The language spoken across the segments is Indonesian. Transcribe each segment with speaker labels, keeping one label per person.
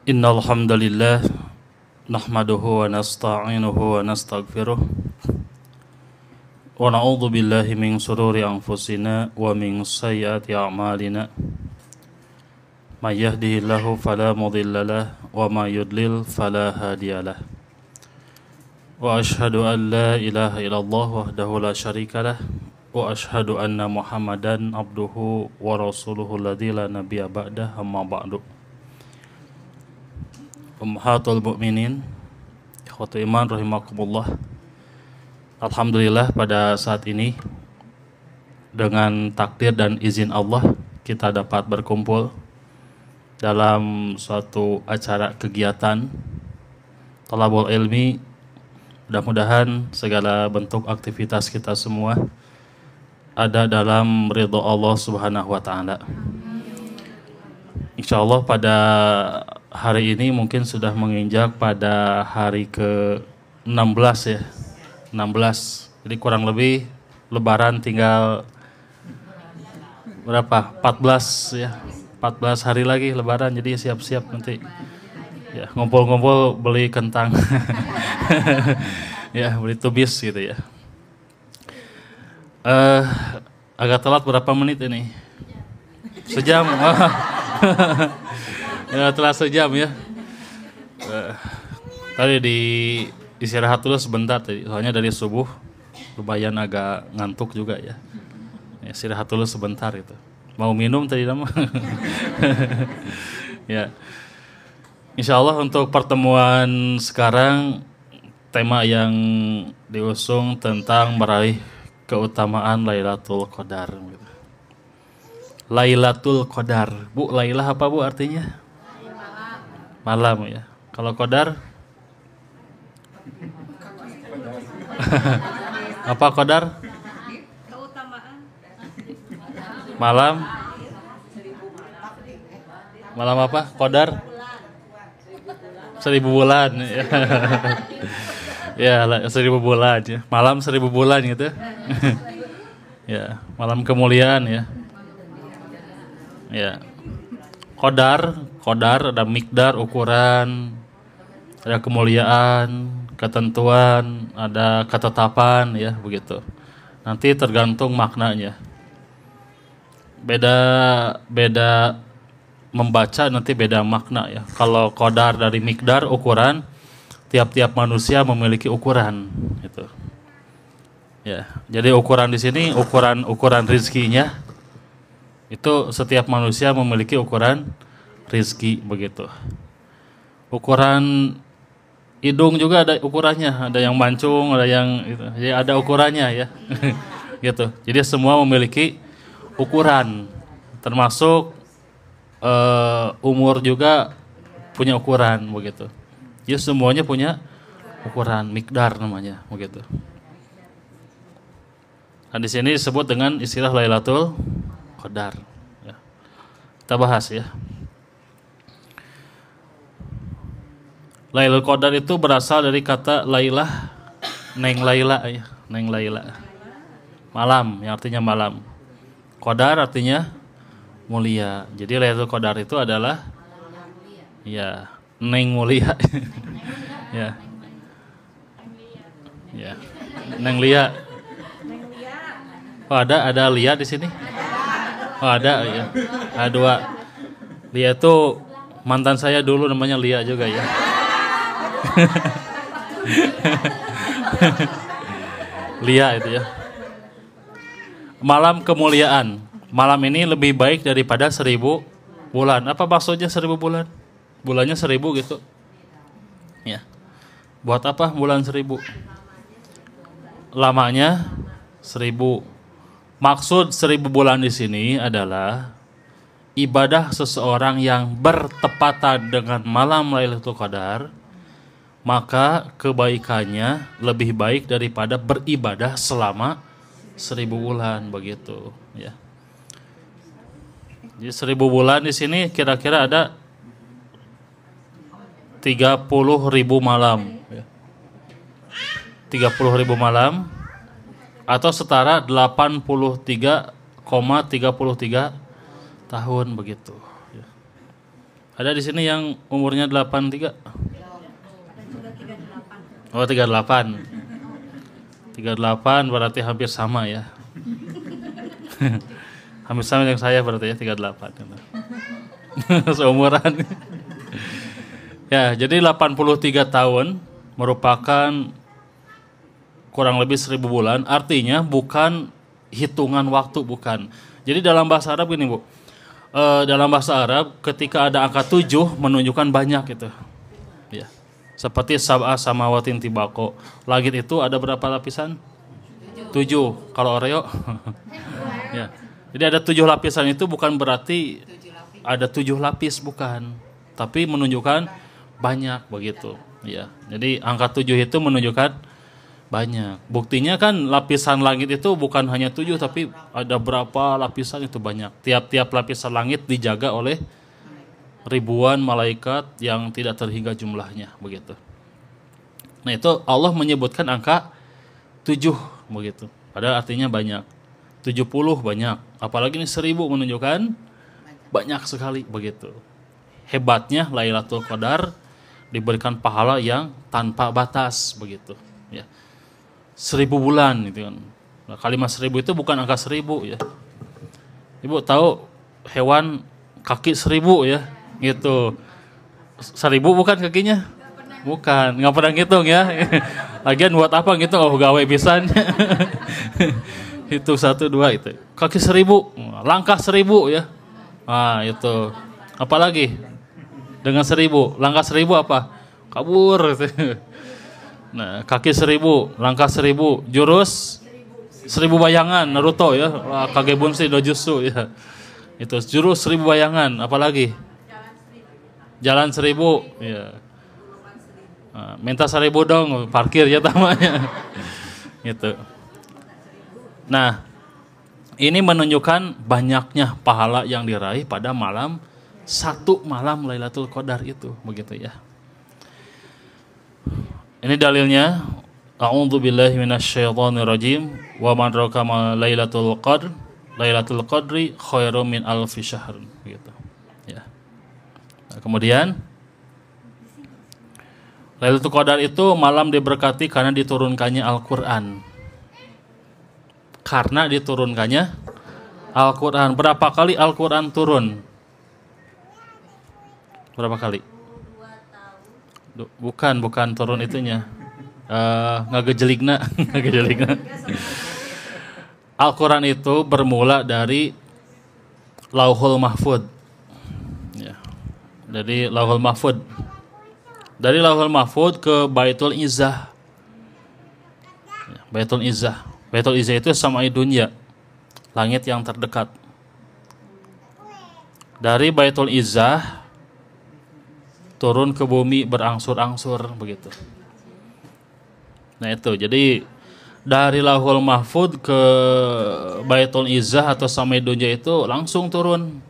Speaker 1: Innal hamdalillah nahmaduhu wa nasta'inuhu wa nastaghfiruh wa na'udzu billahi min shururi anfusina wa min sayyiati a'malina may yahdihillahu fala mudhillalah wa may yudlil fala hadiyalah wa ashhadu an la ilaha illallah wahdahu la syarikalah wa ashhadu anna muhammadan abduhu wa rasuluhu alladzi la nabiyya ba'dah amma ba'du. Ummahatul mu'minin, ikhwatu iman rahimakumullah. Alhamdulillah pada saat ini dengan takdir dan izin Allah kita dapat berkumpul dalam suatu acara kegiatan thalabul ilmi. Mudah-mudahan segala bentuk aktivitas kita semua ada dalam ridha Allah Subhanahu wa taala. Insyaallah pada hari ini mungkin sudah menginjak pada hari ke-16 ya. 16. Jadi kurang lebih lebaran tinggal berapa? 14 ya. 14 hari lagi lebaran, jadi siap-siap nanti. Ya, ngumpul-ngumpul beli kentang. Ya, beli tubis gitu ya. Agak telat berapa menit ini? Sejam. Ya, telah sejam ya. Tadi di istirahat dulu sebentar tadi, soalnya dari subuh lumayan agak ngantuk juga ya. Ya, istirahat dulu sebentar itu. Mau minum tadi nama. Ya. Insyaallah untuk pertemuan sekarang tema yang diusung tentang meraih keutamaan Lailatul Qadar. Lailatul Qadar. Bu, Lailah apa Bu artinya? Malam ya. Kalau Qadar? Apa Qadar?
Speaker 2: Keutamaan.
Speaker 1: Malam? Malam apa? Qadar? 1000 bulan. Ya, 1000 bulan ya. Malam 1000 bulan gitu. Ya, malam kemuliaan ya. Ya. Qadar ada mikdar, ukuran, ada kemuliaan, ketentuan, ada ketetapan ya begitu. Nanti tergantung maknanya. Beda membaca nanti beda makna ya. Kalau qadar dari mikdar, ukuran, tiap-tiap manusia memiliki ukuran gitu. Ya, jadi ukuran di sini ukuran rezekinya itu setiap manusia memiliki ukuran rizki begitu. Ukuran hidung juga ada ukurannya, ada yang mancung, ada yang itu. Jadi ada ukurannya ya. Gitu. Jadi semua memiliki ukuran. Termasuk umur juga punya ukuran begitu. Jadi semuanya punya ukuran, mikdar namanya begitu. Nah, di sini disebut dengan istilah Lailatul Qadar. Ya. Kita bahas ya. Lailatul Qadar itu berasal dari kata Lailah, Neng Laila ya, Neng Laila. Malam, yang artinya malam. Qadar artinya mulia. Jadi Lailatul Qadar itu adalah ya, Neng mulia. Ya. Ya. Neng Lia. Oh, ada Lia di sini? Oh, ada ya. Ada dua. Lia itu mantan saya dulu namanya Lia juga ya. Lia itu ya. Malam kemuliaan. Malam ini lebih baik daripada 1000 bulan. Apa maksudnya 1000 bulan? Bulannya 1000 gitu. Ya. Buat apa bulan 1000? Lamanya 1000. Maksud 1000 bulan di sini adalah ibadah seseorang yang bertepatan dengan malam Lailatul Qadar, maka kebaikannya lebih baik daripada beribadah selama 1000 bulan begitu ya. Jadi 1000 bulan di sini kira-kira ada 30.000 malam ya. 30.000 malam atau setara 83,33 tahun begitu. Ada di sini yang umurnya 83?
Speaker 2: Ada juga 38.
Speaker 1: Oh, 38. 38 berarti hampir sama ya. Hampir sama yang saya berarti ya 38. Seumuran. Ya, jadi 83 tahun merupakan kurang lebih 1000 bulan. Artinya bukan hitungan waktu, bukan. Jadi dalam bahasa Arab gini Bu. Dalam bahasa Arab ketika ada angka 7 menunjukkan banyak gitu. Ya. Seperti sab'a samawatin tibaqo. Langit itu ada berapa lapisan? 7. Kalau Oreo. Ya. Jadi ada 7 lapisan itu bukan berarti ada 7 lapis, bukan. Tapi menunjukkan banyak begitu. Ya. Jadi angka 7 itu menunjukkan banyak. Buktinya kan lapisan langit itu bukan hanya 7 tapi ada berapa lapisan itu banyak. Tiap-tiap lapisan langit dijaga oleh ribuan malaikat yang tidak terhingga jumlahnya begitu. Nah, itu Allah menyebutkan angka 7 begitu. Padahal artinya banyak. 70 banyak. Apalagi ini 1000 menunjukkan banyak sekali begitu. Hebatnya Lailatul Qadar diberikan pahala yang tanpa batas begitu. Ya. 1000 bulan gitu kan. Nah, kalimat 1000 itu bukan angka 1000 ya. Ibu tahu hewan kaki 1000 ya, gitu. 1000 bukan kakinya? Bukan, nggak pernah ngitung ya. Lagian buat apa gitu? Oh, gawe pisan. Itu 1 2 itu. Kaki 1000, langkah 1000 ya. Ah, itu. Apalagi? Dengan 1000, langkah 1000 apa? Kabur gitu. Nah, kaki 1000, langkah 1000, jurus 1000 bayangan Naruto ya, Kage Bunshin no Jutsu ya. Itu jurus 1000 bayangan, apalagi? Jalan 1000 ya. Nah, minta 1000 dong, parkir ya tamanya. Gitu. Nah, ini menunjukkan banyaknya pahala yang diraih pada malam 1 malam Lailatul Qadar itu, begitu ya. Ini dalilnya, a'udzu billahi minasyaitonir rajim, wa man rakama lailatul qadr, lailatul qadri khairum min alfi syahr gitu. Ya. Nah, kemudian Lailatul Qadar itu malam diberkati karena diturunkannya Al-Qur'an. Karena diturunkannya Al-Qur'an. Berapa kali Al-Qur'an turun? Berapa kali? Bukan turun itunya. Ngagejeligna. Al-Quran itu bermula dari Lauhul Mahfud. Ya. Dari Lauhul Mahfud. Dari Lauhul Mahfud ke Baitul Izzah. Ya, Baitul Izzah. Baitul Izzah itu samai dunya. Langit yang terdekat. Dari Baitul Izzah turun ke bumi berangsur-angsur begitu. Nah itu, jadi dari Lauhul Mahfud ke Baitul Izzah atau samai dunya itu langsung turun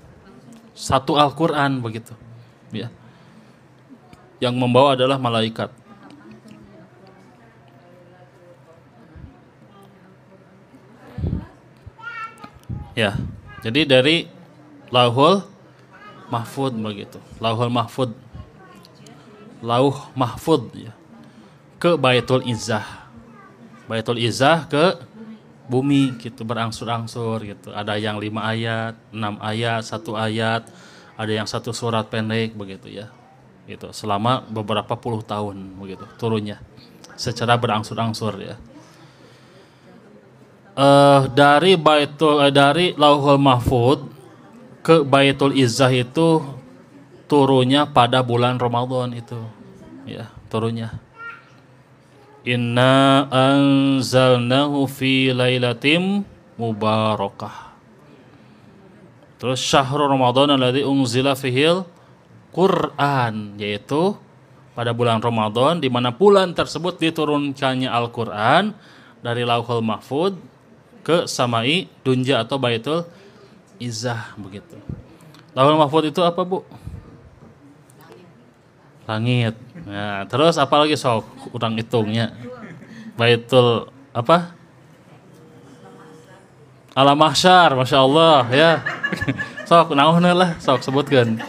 Speaker 1: 1 Al-Quran begitu. Ya. Yang membawa adalah malaikat. Ya, jadi dari Lauhul Mahfud begitu. Lauhul Mahfud. Lauh Mahfud ya. Ke Baitul Izzah. Baitul Izzah ke bumi gitu berangsur-angsur gitu. Ada yang 5 ayat, 6 ayat, 1 ayat, ada yang 1 surat pendek begitu ya. Gitu. Selama beberapa puluh tahun begitu turunnya. Secara berangsur-angsur ya. Dari Lauhul Mahfud ke Baitul Izzah itu turunnya pada bulan Ramadan itu. Ya, turunnya. Inna anzalnahu fi lailatim mubarakah. Terus syahrul Ramadan alladzi unzila fihil Quran, yaitu pada bulan Ramadan di mana bulan tersebut diturunkannya Al-Qur'an dari Lauhul Mahfud ke samai dunya atau Baitul Izzah begitu. Lauhul Mahfud itu apa, Bu? Langit. Nah, terus apa lagi sok kurang hitungnya? Baitul apa? Alam Mahsyar, Masya Allah ya. Sok naon lah, sok sebutkan.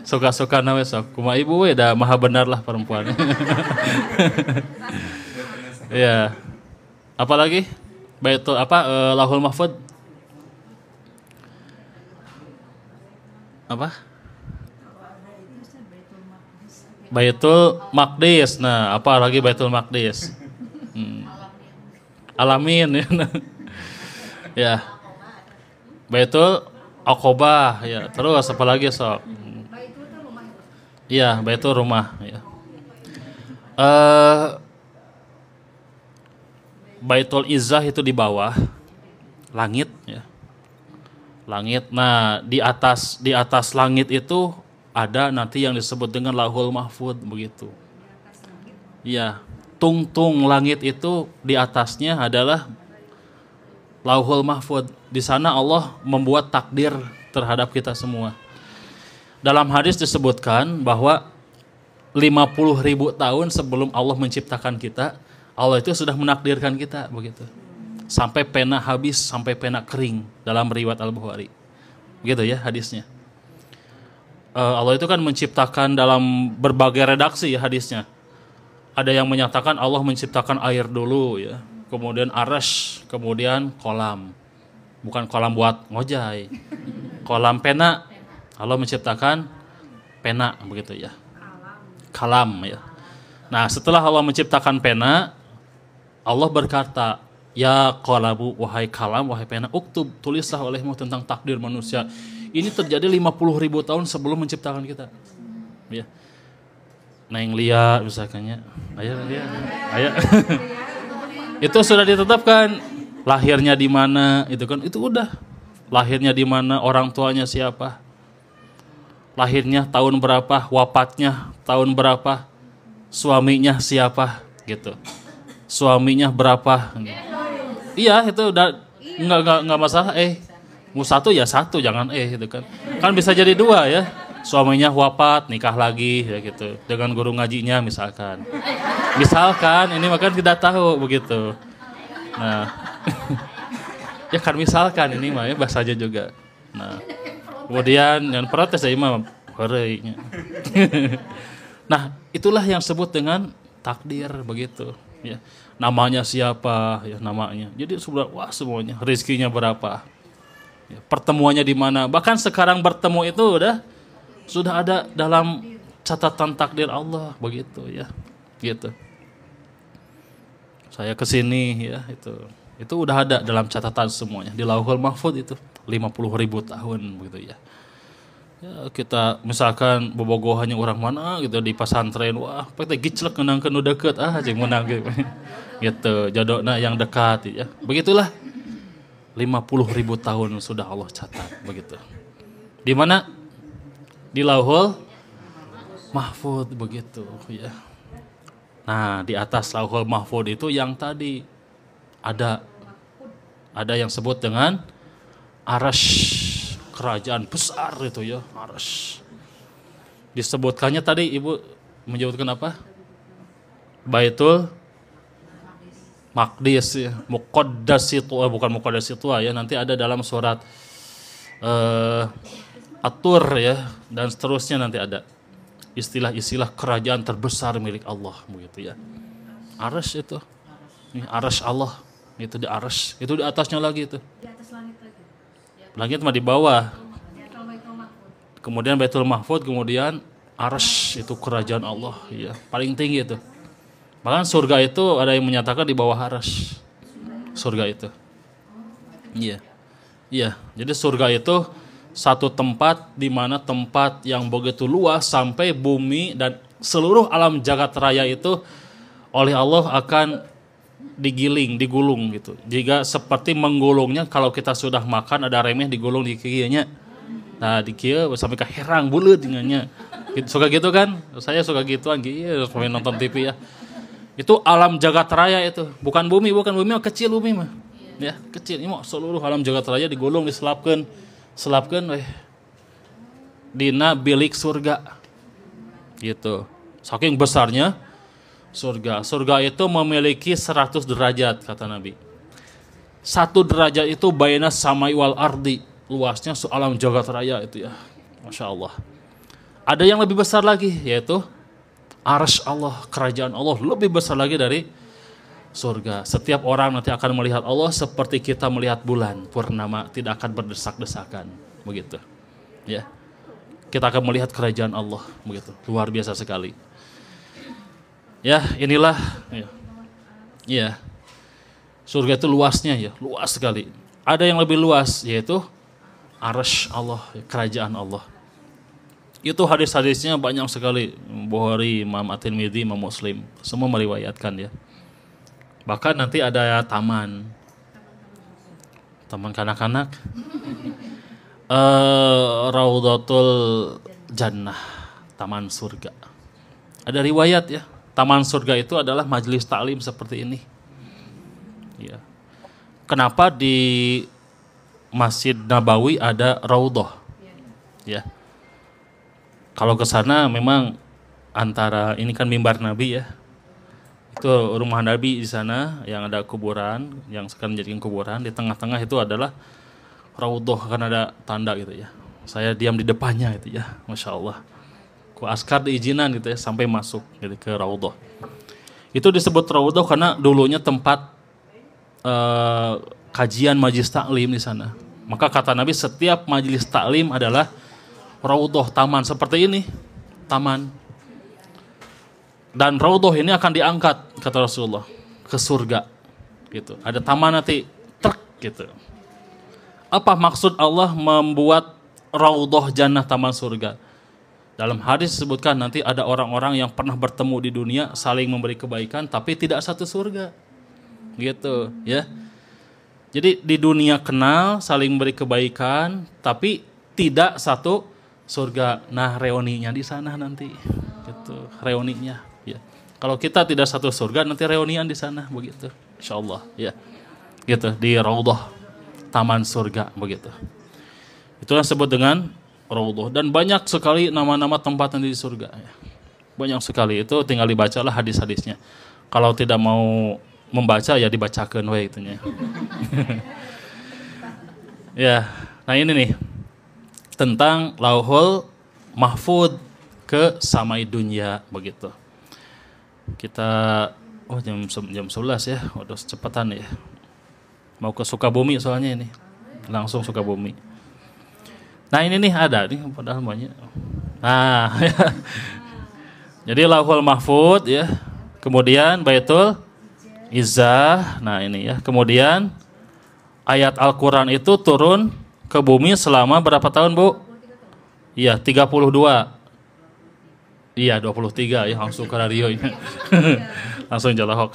Speaker 1: Suka-suka nawe sok. Kumaha ibu we da maha benar lah perempuan. Iya. Apalagi? Baitul Lauhul Mahfud. Apa? Baitul Maqdis. Nah, apa lagi Baitul Maqdis? Alamin ya. Ya. Baitul Aqobah ya. Terus apa lagi sok? Iya, Baitul rumah ya. Baitul Izzah itu di bawah langit ya. Langit. Nah, di atas langit itu ada nanti yang disebut dengan Lauhul Mahfud begitu. Iya. Tung langit itu di atasnya adalah Lauhul Mahfud. Di sana Allah membuat takdir terhadap kita semua. Dalam hadis disebutkan bahwa 50.000 tahun sebelum Allah menciptakan kita, Allah itu sudah menakdirkan kita begitu. Sampai pena habis, sampai pena kering dalam riwayat Al-Bukhari. Begitu ya hadisnya. Allah itu kan menciptakan dalam berbagai redaksi ya hadisnya. Ada yang menyatakan Allah menciptakan air dulu ya, kemudian arasy, kemudian kolam. Bukan kolam buat ngojai. Kolam pena. Allah menciptakan pena begitu ya. Kalam ya. Nah, setelah Allah menciptakan pena, Allah berkata, "Ya qalamu, wahai kalam, wahai pena, uktub, tulislah olehmu tentang takdir manusia." Ini terjadi 50.000 tahun sebelum menciptakan kita. Ya. Neng Lia misalkannya, ayo. Itu sudah ditetapkan lahirnya di mana, itu kan itu udah. Lahirnya di mana, orang tuanya siapa? Lahirnya tahun berapa, wafatnya tahun berapa? Suaminya siapa gitu. Suaminya berapa? Iya, itu udah enggak masalah mau satu ya satu, jangan gitu kan. Kan bisa jadi dua ya. Suaminya wafat, nikah lagi ya gitu. Dengan guru ngajinya misalkan. Misalkan ini makan tidak tahu begitu. Nah. Ya kan misalkan ini mah ya bahasa aja juga. Nah. Kemudian yang protes ya imam horeunya. Nah, itulah yang sebut dengan takdir begitu ya. Namanya siapa ya namanya. Jadi wah semuanya rezekinya berapa. Ya, pertemuannya di mana. Bahkan sekarang bertemu itu sudah ada dalam catatan takdir Allah begitu ya. Gitu. Saya kesini ya itu udah ada dalam catatan semuanya di Lauhul Mahfud itu 50.000 tahun begitu ya. Ya kita misalkan bobogohannya orang mana gitu di pesantren, wah pake giclek ngenangkeun nu deukeut jeung menang gitu. Jodohna yang dekat ya. Begitulah 50.000 tahun sudah Allah catat begitu. Di mana? Di Lauhul Mahfud begitu ya. Nah, di atas Lauhul Mahfud itu yang tadi ada yang sebut dengan arasy, kerajaan besar itu ya, arasy. Disebutkannya tadi Ibu menyebutkan apa? Baitul Maqdis ya, Muqaddas itu bukan Muqaddas itu ya, nanti ada dalam surat At-Tur ya dan seterusnya nanti ada istilah-istilah kerajaan terbesar milik Allah begitu ya. Arasy itu. Ini arasy Allah. Itu di arasy. Itu di atasnya lagi itu.
Speaker 2: Di atas langit lagi.
Speaker 1: Langit mah di bawah.
Speaker 2: Di atas Baitul Mahfud.
Speaker 1: Kemudian Baitul Mahfud, kemudian arasy itu kerajaan Allah ya, paling tinggi itu. Bahkan surga itu ada yang menyatakan di bawah arasy. Surga itu. Iya. Iya, jadi surga itu satu tempat di mana tempat yang begitu luas sampai bumi dan seluruh alam jagat raya itu oleh Allah akan digulung gitu. Jika seperti menggulungnya kalau kita sudah makan ada remeh digulung di kieunya. Nah, di kieu sampai ke herang buleut dengannya. Suka gitu kan? Saya suka gituan gitu sampai nonton TV ya. Itu alam jagat raya itu, bukan bumi mah kecil bumi mah. Ya, kecil. Ini mah seluruh alam jagat raya digulung diselapkeun dina bilik surga. Gitu. Saking besarnya surga. Surga itu memiliki 100 derajat kata Nabi. 1 derajat itu baina samai wal ardi. Luasnya alam jagat raya itu ya. Masya Allah. Ada yang lebih besar lagi, yaitu arsy Allah, kerajaan Allah lebih besar lagi dari surga. Setiap orang nanti akan melihat Allah seperti kita melihat bulan purnama, tidak akan berdesak-desakan, begitu. Ya, kita akan melihat kerajaan Allah, begitu. Luar biasa sekali. Ya, inilah. Ya, surga itu luasnya ya, luas sekali. Ada yang lebih luas, yaitu arsy Allah, kerajaan Allah. Itu hadis-hadisnya banyak sekali. Bukhari, Imam At-Tirmidzi, Imam Muslim, semua meriwayatkan ya. Bahkan nanti ada taman kanak-kanak, Raudhatul Jannah, taman surga. Ada riwayat ya, taman surga itu adalah majelis taklim seperti ini. Ya. Kenapa di Masjid Nabawi ada Raudhah? Ya. Kalau ke sana memang antara ini kan mimbar Nabi ya. Itu rumah Nabi di sana yang ada kuburan, yang sekarang dijadikan kuburan. Di tengah-tengah itu adalah Raudhah, kan ada tanda gitu ya. Saya diam di depannya gitu ya, Masya Allah. Ku askar diizinan gitu ya sampai masuk gitu ke Raudhah. Itu disebut Raudhah karena dulunya tempat kajian majelis taklim di sana. Maka kata Nabi setiap majelis taklim adalah Raudhah, taman seperti ini, taman. Dan Raudhah ini akan diangkat kata Rasulullah ke surga, gitu. Ada taman nanti, truk gitu. Apa maksud Allah membuat Raudhah Jannah, taman surga? Dalam hadis disebutkan nanti ada orang-orang yang pernah bertemu di dunia saling memberi kebaikan, tapi tidak satu surga, gitu, ya. Jadi di dunia kenal saling memberi kebaikan, tapi tidak satu surga. Nah, reuninya di sana nanti, gitu, reuninya. Ya. Kalau kita tidak satu surga, nanti reunian di sana, begitu, insyaallah, ya, gitu di Raudhah, taman surga, begitu. Itulah disebut dengan Raudhah. Dan banyak sekali nama-nama tempat yang di surga. Ya. Banyak sekali, itu tinggal dibacalah hadis-hadisnya. Kalau tidak mau membaca ya dibacakan we itunya. Ya, nah ini nih tentang Lauhul Mahfud ke samai dunia, begitu. Kita jam 11 ya, udah secepatan ya. Mau ke Sukabumi soalnya ini. Langsung Sukabumi. Nah, ini nih ada nih padahal banyak. Nah, ya. Jadi Lauhul Mahfud ya. Kemudian Baitul Izzah. Nah, ini ya. Kemudian ayat Al-Qur'an itu turun ke bumi selama berapa tahun, Bu? Iya, 32. Iya, 23 ya, langsung ke radio ini. Langsung jalahok.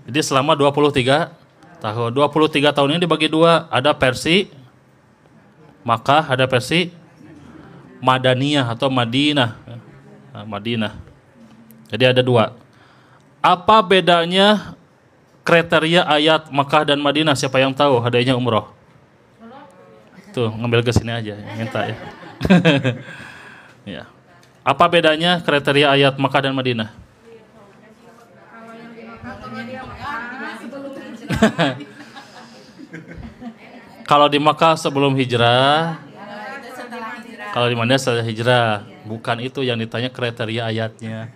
Speaker 1: Jadi selama 23 tahun. 23 tahun ini dibagi dua, ada versi Makkah, ada versi Madaniyah atau Madinah. Nah, Madinah. Jadi ada dua. Apa bedanya kriteria ayat Makkah dan Madinah? Siapa yang tahu? Hadiahnya umroh. Tuh, ngambil ke sini aja, minta ya. Ya. Apa bedanya kriteria ayat Makkah dan Madinah? Kalau di Makkah sebelum hijrah, kalau di Madinah setelah hijrah. Bukan itu yang ditanya, kriteria ayatnya.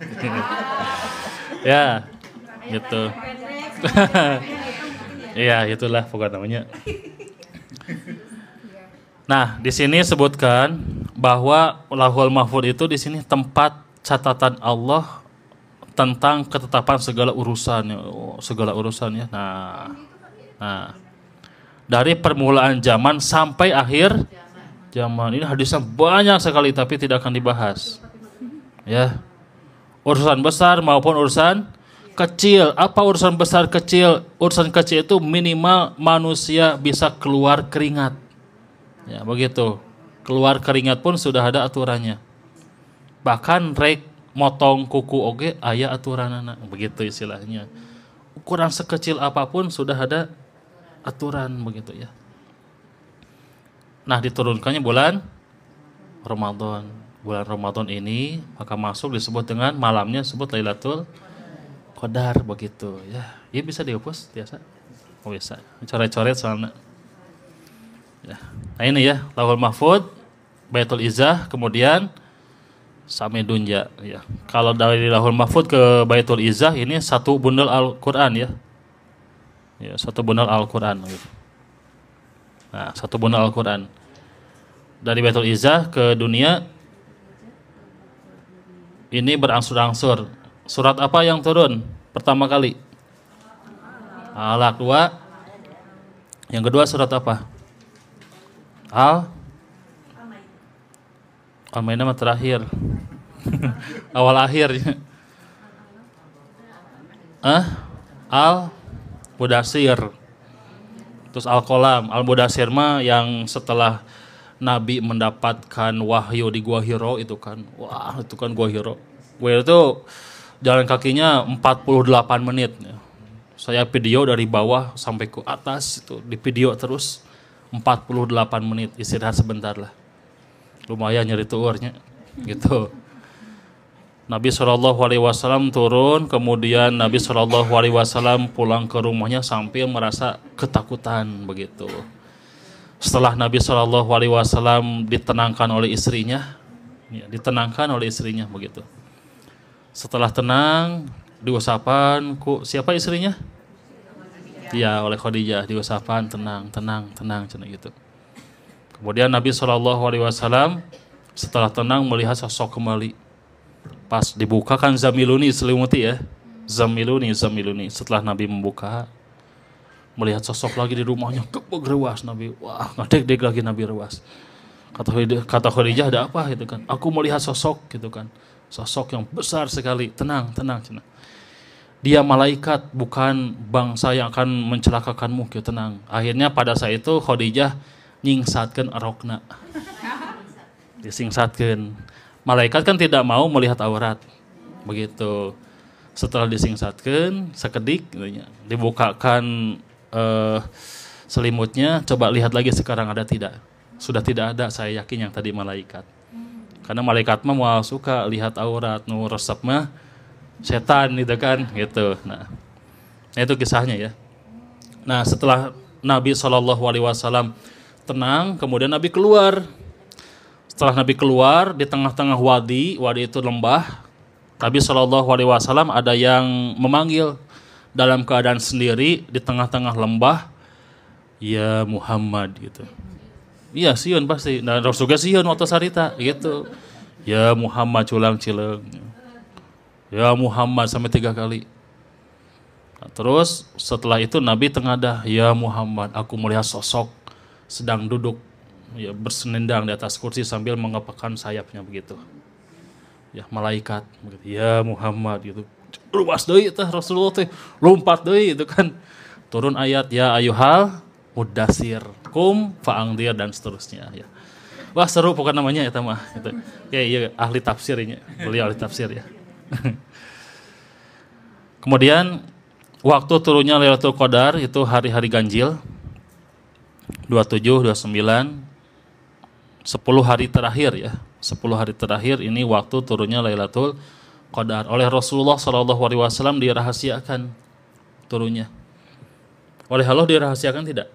Speaker 1: Ya, gitu. Iya, itulah pokoknya namanya. Nah, di sini sebutkan bahwa Lauhul Mahfud itu di sini tempat catatan Allah tentang ketetapan segala urusannya, segala urusannya. Nah, dari permulaan zaman sampai akhir zaman. Ini hadisnya banyak sekali tapi tidak akan dibahas. Ya. Urusan besar maupun urusan kecil. Apa urusan besar kecil? Urusan kecil itu minimal manusia bisa keluar keringat. Ya, begitu. Keluar keringat pun sudah ada aturannya. Bahkan rek motong kuku oge aya aturanana, begitu istilahnya. Ukuran sekecil apapun sudah ada aturan, begitu ya. Nah, diturunkannya bulan Ramadan. Bulan Ramadan ini maka masuk disebut dengan malamnya disebut Lailatul Qadar, begitu ya. Ya bisa dihapus biasa. Oh bisa. Coret-coret soalnya. Ya. Nah ini ya, Lauhul Mahfud, Baitul Izzah, kemudian Sami dunja ya. Kalau dari Lauhul Mahfud ke Baitul Izzah ini satu bundel Al-Qur'an ya. Ya, satu bundel Al-Qur'an gitu. Nah, satu bundel Al-Qur'an. Dari Baitul Izzah ke dunia ini berangsur-angsur. Surat apa yang turun pertama kali? Al-Alaq 2. Yang kedua surat apa? Al-Maidah mah terakhir. Awal akhirnya. Al-Mudasir. Terus Al-Qalam. Al-Mudasir mah yang setelah Nabi mendapatkan wahyu di Gua Hiro itu kan. Wah, itu kan Gua Hiro. Gua Hiro itu jalan kakinya 48 menit. Saya video dari bawah sampai ke atas itu di video terus 48 menit, istirahat sebentar lah. Lumayan nyeri tuurnya gitu. Nabi SAW turun, kemudian Nabi SAW pulang ke rumahnya sambil merasa ketakutan begitu. Setelah Nabi SAW ditenangkan oleh istrinya, ya, begitu. Setelah tenang, diusapan siapa istrinya? Ya, oleh Khadijah, diusapan tenang cina gitu. Kemudian Nabi SAW setelah tenang melihat sosok kembali. Pas dibuka kan zamiluni selimuti ya. Zamiluni. Setelah Nabi membuka, melihat sosok lagi di rumahnya, rewas Nabi. Wah, ngadeg-deg lagi Nabi rewas. Kata Khadijah, ada apa gitu kan? Aku melihat sosok gitu kan. Sosok yang besar sekali. Tenang cina. Dia malaikat, bukan bangsa yang akan mencelakakanmu, gitu, tenang. Akhirnya pada saat itu Khadijah nyingsatkeun arokna. Disingsatkeun. Malaikat kan tidak mau melihat aurat. Begitu. Setelah disingsatkeun, sekedik dibukakan selimutnya, coba lihat lagi sekarang ada tidak. Sudah tidak ada, saya yakin yang tadi malaikat. Karena malaikat mah mau suka lihat aurat, nu resep mah setan gitu kan, gitu. Nah, itu kisahnya ya. Nah, setelah Nabi SAW tenang, kemudian Nabi keluar. Setelah Nabi keluar di tengah-tengah wadi itu lembah. Nabi SAW ada yang memanggil dalam keadaan sendiri di tengah-tengah lembah, ya Muhammad gitu. Iya sieun pasti. Nah, Rasulullah sieun waktu sarita gitu. Ya Muhammad culang cileung. Ya Muhammad sampai 3 kali. Nah, terus setelah itu Nabi tengadah, ya Muhammad, aku melihat sosok sedang duduk ya bersenendang di atas kursi sambil mengepakkan sayapnya begitu. Ya malaikat begitu. Ya Muhammad gitu. Luas deui teh Rasulullah teh, lompat deui itu kan. Turun ayat ya ayyuhal mudassir kum fa'angdir dan seterusnya ya. Wah seru pokoknya namanya eta mah gitu. Ya iya ahli tafsirnya. Beliau ahli tafsir ya. Kemudian waktu turunnya Lailatul Qadar itu hari-hari ganjil 27, 29, 10 hari terakhir ya. 10 hari terakhir ini waktu turunnya Lailatul Qadar. Oleh Rasulullah SAW dirahasiakan turunnya. Oleh Allah dirahasiakan tidak?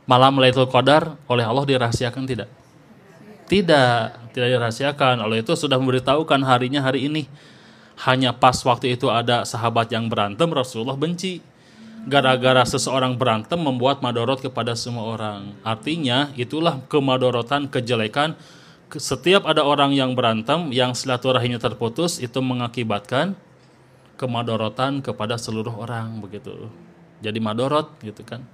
Speaker 1: Malam Lailatul Qadar oleh Allah dirahasiakan tidak? Tidak dirahasiakan. Allah itu sudah memberitahukan harinya hari ini. Hanya pas waktu itu ada sahabat yang berantem, Rasulullah benci. Gara-gara seseorang berantem membuat madorot kepada semua orang. Artinya itulah kemadorotan, kejelekan. Setiap ada orang yang berantem, yang silaturahimnya terputus, itu mengakibatkan kemadorotan kepada seluruh orang begitu. Jadi madorot gitu kan.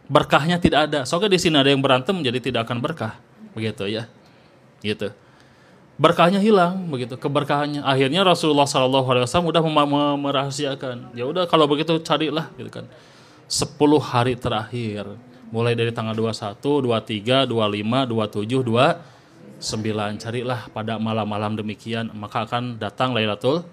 Speaker 1: Berkahnya tidak ada. Soalnya di sini ada yang berantem jadi tidak akan berkah. Begitu ya. Gitu. Berkahnya hilang begitu, keberkahannya. Akhirnya Rasulullah SAW udah merahasiakan. Ya udah kalau begitu carilah gitu kan. 10 hari terakhir. Mulai dari tanggal 21, 23, 25, 27, 29. Carilah pada malam-malam demikian, maka akan datang Lailatul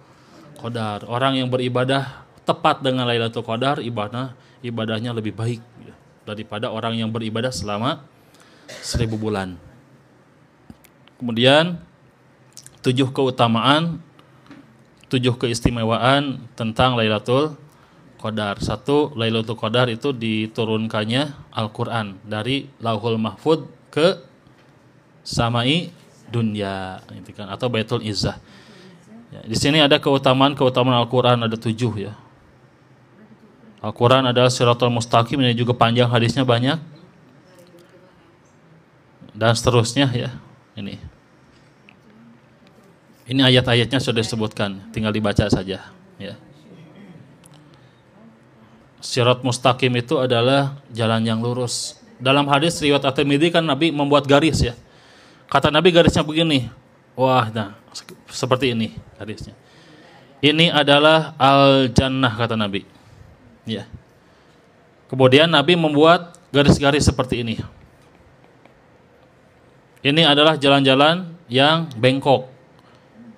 Speaker 1: Qadar. Orang yang beribadah tepat dengan Lailatul Qadar, ibadahnya lebih baik gitu, daripada orang yang beribadah selama 1000 bulan. Kemudian 7 keutamaan, 7 keistimewaan tentang Lailatul Qadar. 1, Lailatul Qadar itu diturunkannya Al-Quran dari Lauhul Mahfud ke Samai dunya gitu kan, atau Baitul Izzah. Ya, di sini ada keutamaan Al-Qur'an ada 7 ya. Al-Qur'an adalah Shiratal Mustaqim, ini juga panjang hadisnya banyak. Dan seterusnya ya. Ini ayat-ayatnya sudah disebutkan, tinggal dibaca saja ya. Sirat mustaqim itu adalah jalan yang lurus. Dalam hadis riwayat At-Tirmidzi kan Nabi membuat garis ya. Kata Nabi garisnya begini. Wah, nah seperti ini garisnya. Ini adalah al-jannah kata Nabi. Ya. Kemudian Nabi membuat garis-garis seperti ini. Ini adalah jalan-jalan yang bengkok.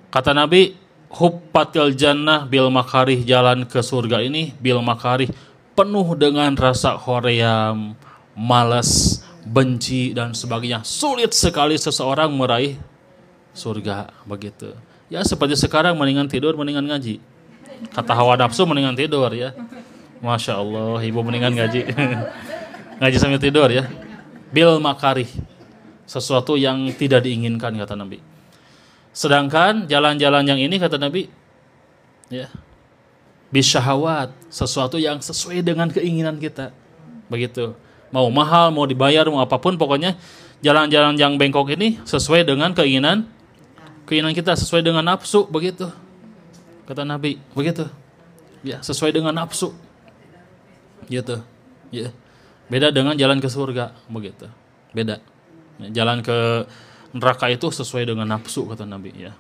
Speaker 1: Kata Nabi, huppatil jannah bil makarih, jalan ke surga ini bil makarih, penuh dengan rasa hoream, malas, benci dan sebagainya. Sulit sekali seseorang meraih surga begitu. Ya seperti sekarang mendingan tidur, mendingan ngaji. Kata hawa nafsu mendingan tidur ya. Masya Allah, ibu mendingan ngaji. Ngaji sambil tidur ya. Bil makarih, sesuatu yang tidak diinginkan kata Nabi. Sedangkan jalan-jalan yang ini kata Nabi ya, bisyahawat, sesuatu yang sesuai dengan keinginan kita. Begitu. Mau mahal, mau dibayar, mau apapun, pokoknya jalan-jalan yang bengkok ini sesuai dengan keinginan kita, sesuai dengan nafsu, begitu. Kata Nabi, begitu. Ya, sesuai dengan nafsu. Gitu. Ya. Beda dengan jalan ke surga, begitu. Beda. Jalan ke neraka itu sesuai dengan nafsu kata Nabi ya.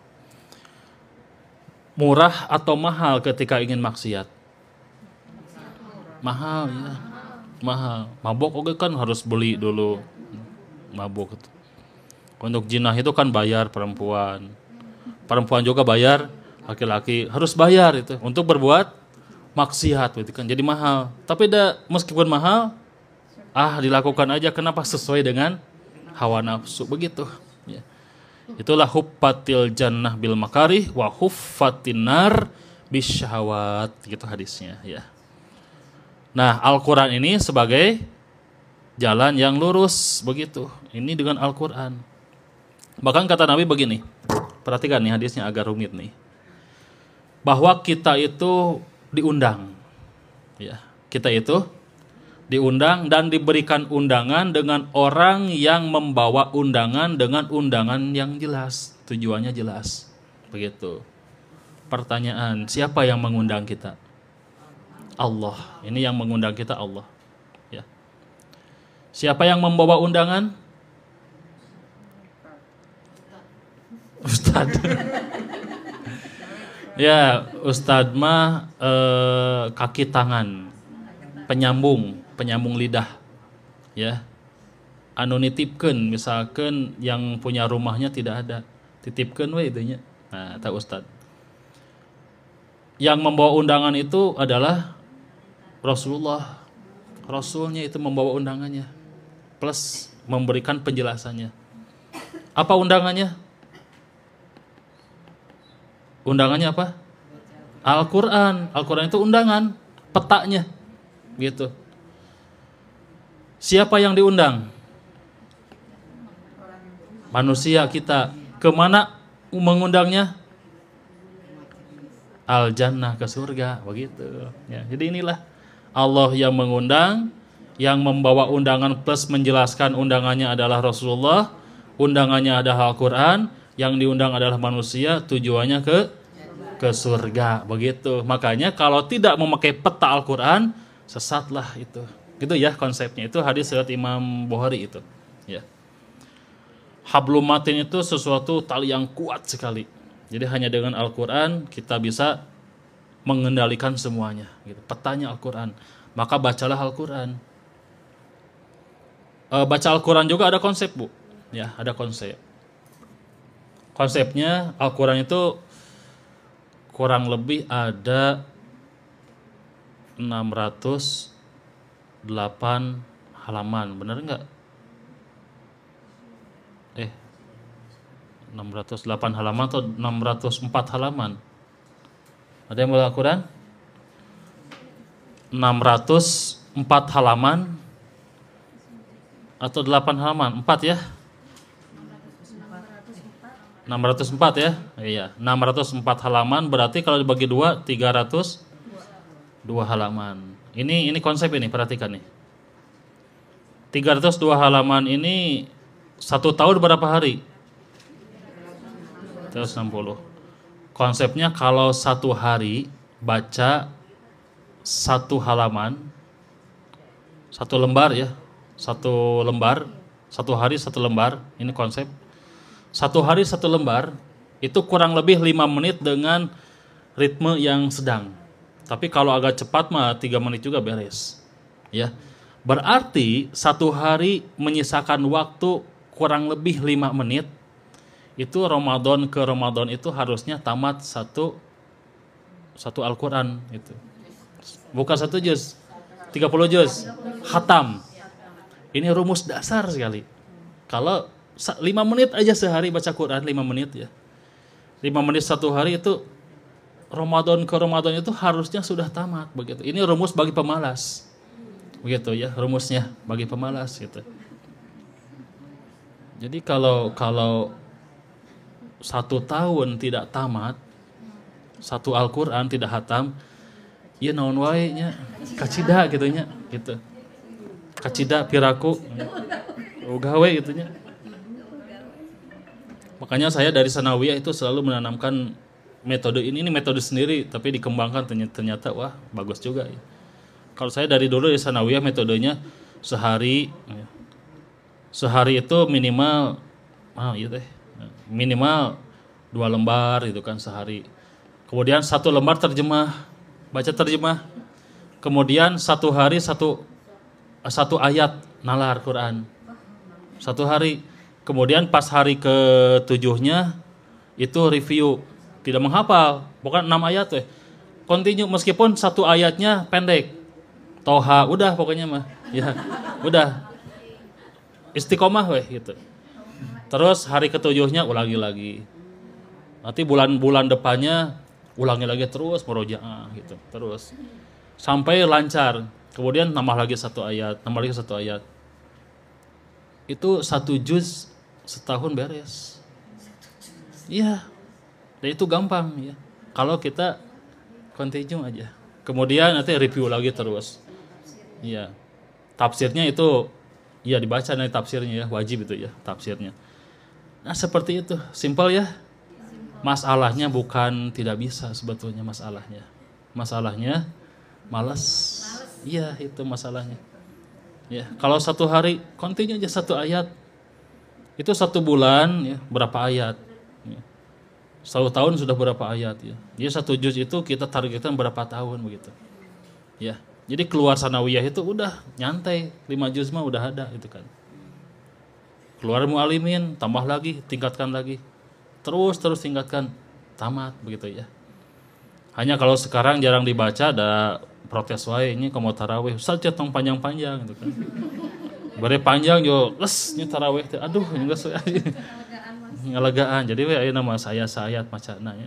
Speaker 1: Murah atau mahal ketika ingin maksiat? Mahal ya. Mahal. Mabok oke kan harus beli dulu. Mabok itu. Untuk jinah itu kan bayar perempuan. Perempuan juga bayar, laki-laki harus bayar itu untuk berbuat maksiat gitu kan. Jadi mahal. Tapi meskipun mahal, dilakukan aja, kenapa? Sesuai dengan hawa nafsu begitu. Ya. Itulah huffatil jannah bil makarih wa huffatin nar bisyahawat, gitu hadisnya ya. Nah, Al-Qur'an ini sebagai jalan yang lurus begitu. Ini dengan Al-Qur'an. Bahkan kata Nabi begini. Perhatikan nih hadisnya agak rumit nih. Bahwa kita itu diundang. Ya, kita itu diundang dan diberikan undangan dengan orang yang membawa undangan dengan undangan yang jelas, tujuannya jelas. Begitu. Pertanyaan, siapa yang mengundang kita? Allah. Ini yang mengundang kita Allah. Ya. Siapa yang membawa undangan? Ustaz. Ya, Ustaz mah kaki tangan, penyambung lidah ya. Anu nitipkeun, misalkan yang punya rumahnya tidak ada, titipkeun we itunya. Nah, tahu Ustaz. Yang membawa undangan itu adalah Rasulullah. Rasulnya itu membawa undangannya plus memberikan penjelasannya. Apa undangannya? Undangannya apa? Al-Qur'an. Al-Qur'an itu undangan, petanya. Gitu. Siapa yang diundang? Manusia kita. Kemana mengundangnya? Al-Jannah, ke surga, begitu. Ya, jadi inilah Allah yang mengundang, yang membawa undangan plus menjelaskan undangannya adalah Rasulullah, undangannya adalah Al-Qur'an, yang diundang adalah manusia, tujuannya ke surga, begitu. Makanya kalau tidak memakai peta Al-Qur'an, sesatlah itu. Gitu ya konsepnya. Itu hadis riwayat Imam Bukhari itu. Ya. Hablum matin itu sesuatu tali yang kuat sekali. Jadi hanya dengan Al-Qur'an kita bisa mengendalikan semuanya. Gitu. Petanya Al-Qur'an. Maka bacalah Al-Qur'an. Baca Al-Qur'an juga ada konsep, Bu. Ya, ada konsep. Konsepnya Al-Qur'an itu kurang lebih ada 608 halaman, benar enggak? 608 halaman atau 604 halaman? Ada yang boleh Al-Qur'an? 604 halaman atau 8 halaman? 4 ya? 604 ya. Iya, 604 halaman berarti kalau dibagi 2 302 halaman. Ini konsep ini, perhatikan nih. 302 halaman ini 1 tahun berapa hari? 360. Konsepnya kalau 1 hari baca 1 halaman, 1 lembar ya, 1 lembar, 1 hari 1 lembar, ini konsep. 1 hari 1 lembar, itu kurang lebih 5 menit dengan ritme yang sedang. Tapi kalau agak cepat mah 3 menit juga beres. Ya. Berarti 1 hari menyisakan waktu kurang lebih 5 menit, itu Ramadan ke Ramadan itu harusnya tamat satu Al-Quran itu. Bukan 1 juz, 30 juz, khatam. Ini rumus dasar sekali. Kalau 5 menit aja sehari baca Quran, 5 menit ya. 5 menit 1 hari itu Ramadan ke Ramadan itu harusnya sudah tamat begitu. Ini rumus bagi pemalas. Begitu ya, rumusnya bagi pemalas gitu. Jadi kalau 1 tahun tidak tamat, 1 Al-Quran tidak hatam, ya naon wae nya, kacida gitu nya, gitu. Kacida piraku, gawe gitu nya. Makanya saya dari Sanawiyah itu selalu menanamkan metode ini metode sendiri, tapi dikembangkan ternyata wah bagus juga ya. Kalau saya dari dulu di Sanawiyah metodenya sehari itu minimal minimal 2 lembar gitu kan sehari. Kemudian 1 lembar terjemah, baca terjemah. Kemudian 1 hari 1 ayat nalar Quran. 1 hari. Kemudian pas hari ke-7-nya itu review, tidak menghafal, bukan 6 ayat continue meskipun 1 ayatnya pendek. Toha udah pokoknya mah. Ya, udah. Istiqomah gitu. Terus hari ke-7-nya ulangi lagi. Nanti bulan-bulan depannya ulangi lagi terus murojaah gitu. Terus sampai lancar. Kemudian nambah lagi 1 ayat, nambah lagi 1 ayat. Itu 1 juz setahun beres. Iya. Dan itu gampang ya. Kalau kita continue aja. Kemudian nanti review lagi terus. Iya. Tafsirnya itu ya dibaca nanti tafsirnya ya, wajib itu ya tafsirnya. Nah, seperti itu. Simpel ya. Masalahnya bukan tidak bisa sebetulnya masalahnya. Masalahnya malas. Iya, itu masalahnya. Ya, kalau 1 hari continue aja 1 ayat. Itu 1 bulan ya, berapa ayat? Ya. 1 tahun sudah berapa ayat ya. Jadi 1 juz itu kita targetkan berapa tahun begitu. Ya. Jadi keluar Sanawiyah itu udah nyantai, 5 juz mah udah ada gitu kan. Keluar Mu'alimin, tambah lagi, tingkatkan lagi. Terus tingkatkan, tamat begitu ya. Hanya kalau sekarang jarang dibaca, ada protes wae ini ke mau tarawih, Ustaz tong panjang-panjang gitu kan. Bare panjang yo les nya tarawih teh. Aduh, geus ngalegaan. Jadi we aya nama saya sayat macana nya.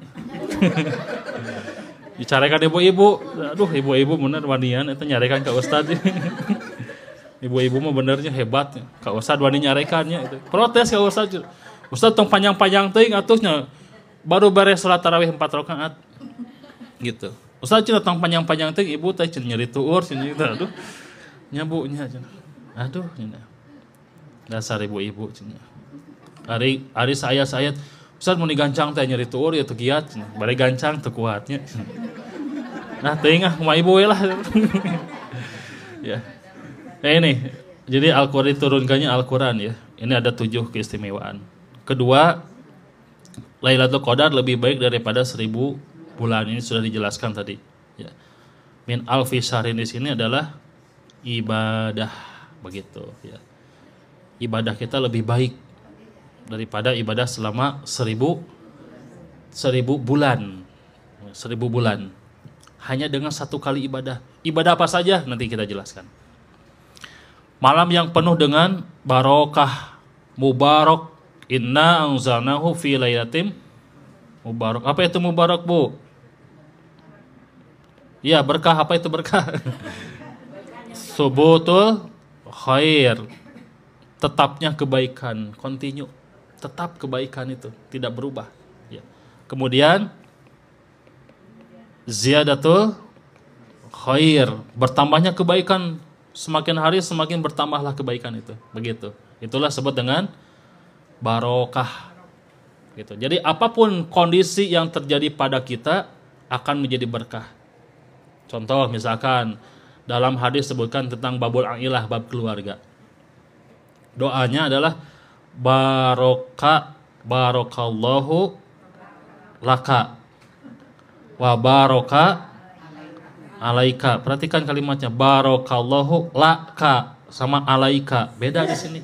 Speaker 1: Dicarekan ibu-ibu. Aduh, ibu-ibu bener wanian eta nyarekan ka ustad. Ibu-ibu mah benernya hebat. Ka ustad wani nyarekannya itu. Protes ka ustad. Ustad tong panjang-panjang teuing atuhnya. Baru beres salat tarawih 4 rakaat. Gitu. Ustad cenah tong panjang-panjang teuing ibu teh cenah nyeri tuur cenah gitu. Aduh. Nyabunya cenah. Aduh cenah. Dasar ibu-ibu cenah. Ari saya Ustaz mau digancang teh nyeri tuur ya teu giat cenah. Bari gancang teu kuatnya. Nah, teuing kumaha ibu we lah. Ya. Ini. Jadi Al-Qur'an diturunkannya Al-Qur'an ya. Ini ada 7 keistimewaan. Kedua, Lailatul Qadar lebih baik daripada 1000 bulan. Ini sudah dijelaskan tadi. Ya. Min alfi syahrin di sini adalah ibadah begitu ya. Ibadah kita lebih baik daripada ibadah selama 1000 bulan. 1000 bulan. Hanya dengan 1 kali ibadah. Ibadah apa saja nanti kita jelaskan. Malam yang penuh dengan barokah, mubarak. Inna anzalnahu fi lailatin mubarak. Apa itu mubarak, Bu? Ya, berkah. Apa itu berkah? Subutul khair. Tetapnya kebaikan, continue. Tetap kebaikan itu tidak berubah. Ya. Kemudian ziyadatul khair, bertambahnya kebaikan, semakin hari semakin bertambahlah kebaikan itu. Begitu. Itulah sebut dengan barokah. Gitu. Jadi apapun kondisi yang terjadi pada kita akan menjadi berkah. Contoh misalkan dalam hadis sebutkan tentang babul ailah, bab keluarga. Doanya adalah barokallahu laka wa baroka alaika. Perhatikan kalimatnya, barokallahu laka sama alaika. Beda di sini.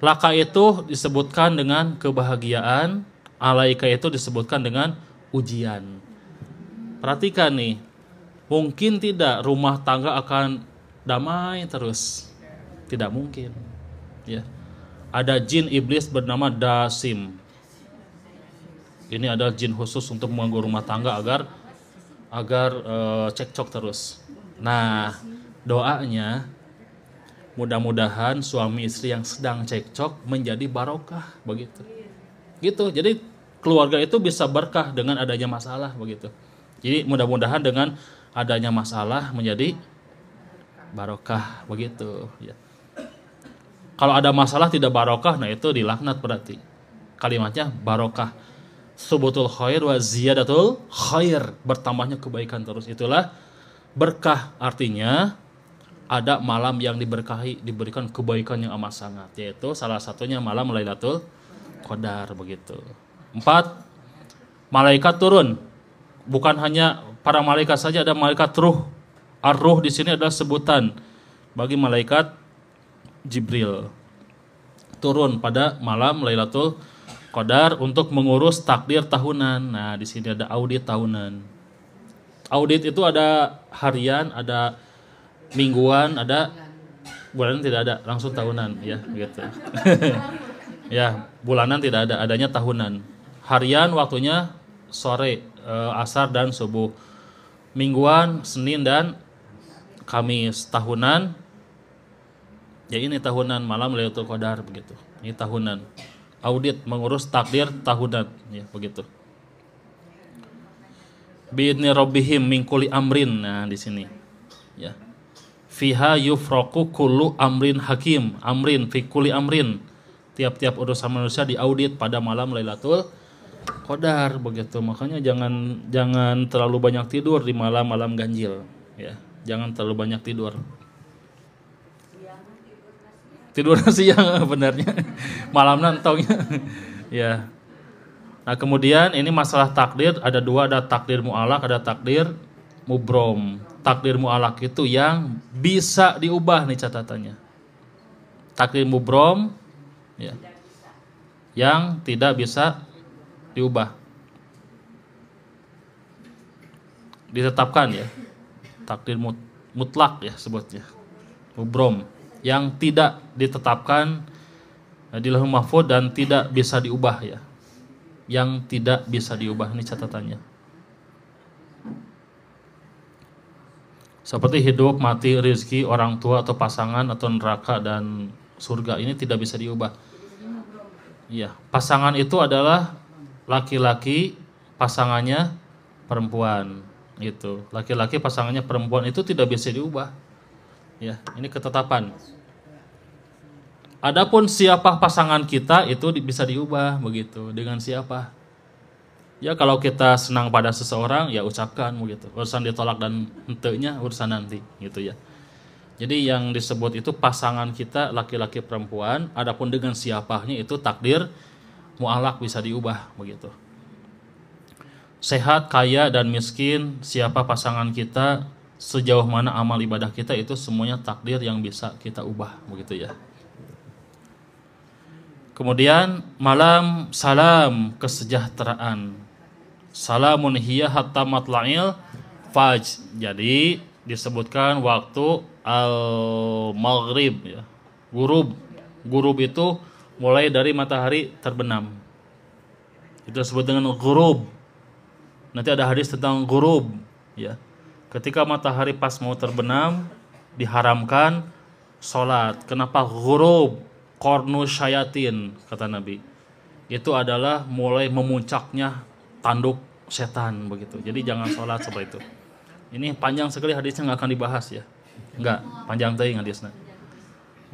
Speaker 1: Laka itu disebutkan dengan kebahagiaan, alaika itu disebutkan dengan ujian. Perhatikan nih, mungkin tidak rumah tangga akan damai terus. Tidak mungkin. Ya. Ada jin iblis bernama Dasim. Ini adalah jin khusus untuk mengganggu rumah tangga agar cekcok terus. Nah, doanya mudah-mudahan suami istri yang sedang cekcok menjadi barokah, begitu. Gitu. Jadi keluarga itu bisa berkah dengan adanya masalah, begitu. Jadi mudah-mudahan dengan adanya masalah menjadi barokah, begitu. Ya. Kalau ada masalah tidak barokah, nah itu dilaknat berarti. Kalimatnya barokah. Subutul khair wa ziyadatul khair, bertambahnya kebaikan terus. Itulah berkah, artinya ada malam yang diberkahi, diberikan kebaikan yang amat sangat, yaitu salah satunya malam Lailatul Qadar, begitu. 4, malaikat turun. Bukan hanya para malaikat saja, ada malaikat ruh. Ar-ruh di sini adalah sebutan bagi malaikat Jibril. Turun pada malam Lailatul Qadar untuk mengurus takdir tahunan. Nah, di sini ada audit tahunan. Audit itu ada harian, ada mingguan, ada bulanan, tidak ada, langsung tahunan, ya gitu. Ya, bulanan tidak ada, adanya tahunan. Harian waktunya sore, asar dan subuh. Mingguan Senin dan Kamis. Tahunan, ya ini tahunan malam Lailatul Qadar, begitu. Ini tahunan. Audit mengurus takdir tahunan, ya begitu. Bi'idni rabbihim min kulli amrin. Nah, di sini. Ya. Fiha yufraku kullu amrin hakim. Amrin fi kulli amrin. Tiap-tiap urusan manusia diaudit pada malam Lailatul Qadar, begitu. Makanya jangan terlalu banyak tidur di malam-malam ganjil, ya. Jangan terlalu banyak tidur. Tidur siang benarnya. Malam nantongnya. Ya. Nah, kemudian ini masalah takdir ada dua, ada takdir mu'alaq, ada takdir mubrom. Takdir mu'alaq itu yang bisa diubah, nih catatannya. Takdir mubrom, ya, yang tidak bisa diubah, ditetapkan, ya. Takdir mutlak, ya sebutnya. Mubrom, yang tidak ditetapkan di Lauhul Mahfuz dan tidak bisa diubah, ya. Yang tidak bisa diubah, ini catatannya. Seperti hidup, mati, rezeki, orang tua atau pasangan atau neraka dan surga, ini tidak bisa diubah. Iya, pasangan itu adalah laki-laki, pasangannya perempuan, gitu. Laki-laki pasangannya perempuan itu tidak bisa diubah. Ya, ini ketetapan. Adapun siapa pasangan kita itu bisa diubah, begitu. Dengan siapa? Ya, kalau kita senang pada seseorang, ya ucapkan, begitu. Urusan ditolak dan henteunya urusan nanti, gitu ya. Jadi yang disebut itu pasangan kita laki-laki perempuan. Adapun dengan siapanya itu takdir mu'alaq, bisa diubah, begitu. Sehat, kaya dan miskin, siapa pasangan kita, sejauh mana amal ibadah kita, itu semuanya takdir yang bisa kita ubah, begitu ya. Kemudian malam salam, kesejahteraan. Salamun hiya hatta matla'il fajr. Jadi disebutkan waktu al-maghrib, ya. Gurub itu mulai dari matahari terbenam. Itu disebut dengan ghurub. Nanti ada hadis tentang ghurub, ya. Ketika matahari pas mau terbenam diharamkan sholat. Kenapa ghurub? Kornu syayatin, kata Nabi. Itu adalah mulai memuncaknya tanduk setan begitu. Jadi jangan sholat seperti itu. Ini panjang sekali hadisnya, nggak akan dibahas ya. Enggak, panjang teuing hadisnya.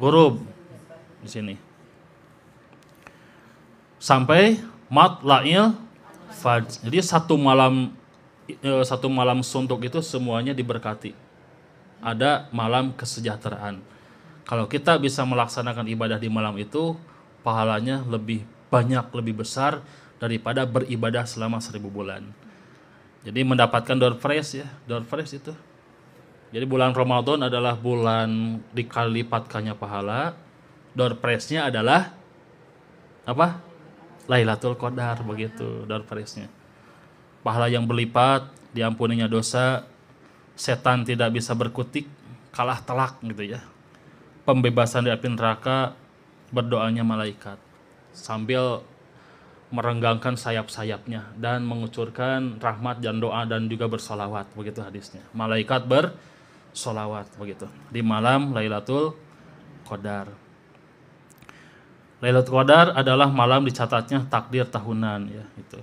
Speaker 1: Gurub di sini. Sampai matla'il fajr. Jadi satu malam suntuk itu semuanya diberkati. Ada malam kesejahteraan. Kalau kita bisa melaksanakan ibadah di malam itu, pahalanya lebih banyak, lebih besar daripada beribadah selama 1000 bulan. Jadi mendapatkan door prize ya, door prize itu. Jadi bulan Ramadan adalah bulan dikali lipatkannya pahala. Door prize-nya adalah apa? Lailatul Qadar begitu, door prize-nya. Pahala yang berlipat, diampuninya dosa, setan tidak bisa berkutik, kalah telak gitu ya. Pembebasan dari api neraka, berdoanya malaikat sambil merenggangkan sayap-sayapnya dan mengucurkan rahmat dan doa dan juga bersolawat, begitu hadisnya. Malaikat bersolawat begitu di malam Lailatul Qadar. Lailatul Qadar adalah malam dicatatnya takdir tahunan ya itu.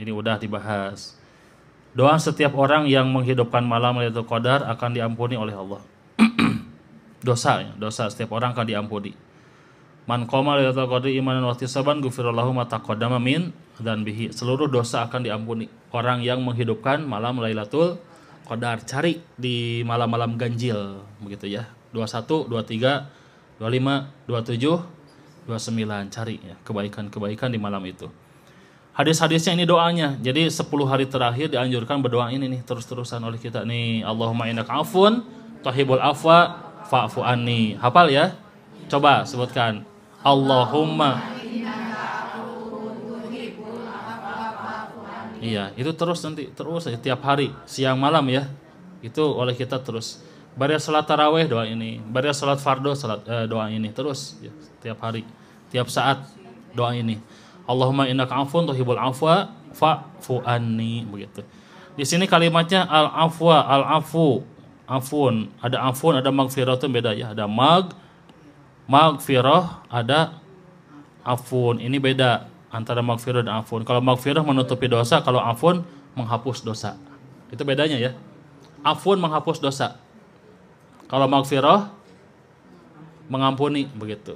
Speaker 1: Ini udah dibahas. Doa setiap orang yang menghidupkan malam Lailatul Qadar akan diampuni oleh Allah. Dosa setiap orang akan diampuni. Man qama lailatul qadri imanan wa ihtisaban ghufirallahu ma taqaddama min dzanbihi. Seluruh dosa akan diampuni. Orang yang menghidupkan malam Lailatul Qadar, cari di malam-malam ganjil begitu ya. 21, 23, 25, 27, 29, cari ya kebaikan-kebaikan di malam itu. Hadis-hadisnya ini doanya. Jadi 10 hari terakhir dianjurkan berdoa ini nih terus-terusan oleh kita nih. Allahumma innaka afun tuhibbul afwa fa'fu anni. Hafal ya? Coba sebutkan. Allahumma. Iya, itu terus nanti terus tiap hari, siang malam ya. Itu oleh kita terus. Bari salat tarawih doa ini, bari salat fardu doa ini terus ya, tiap hari, tiap saat doa ini. Allahumma innaka afun tuhibbul afwa fa'fu anni begitu. Di sini kalimatnya al-afwa, al-afu, afun. Ada afun, ada magfirah itu beda ya. Ada magfirah, ada afun. Ini beda antara magfirah dan afun. Kalau magfirah menutupi dosa, kalau afun menghapus dosa. Itu bedanya ya. Afun menghapus dosa. Kalau magfirah mengampuni begitu.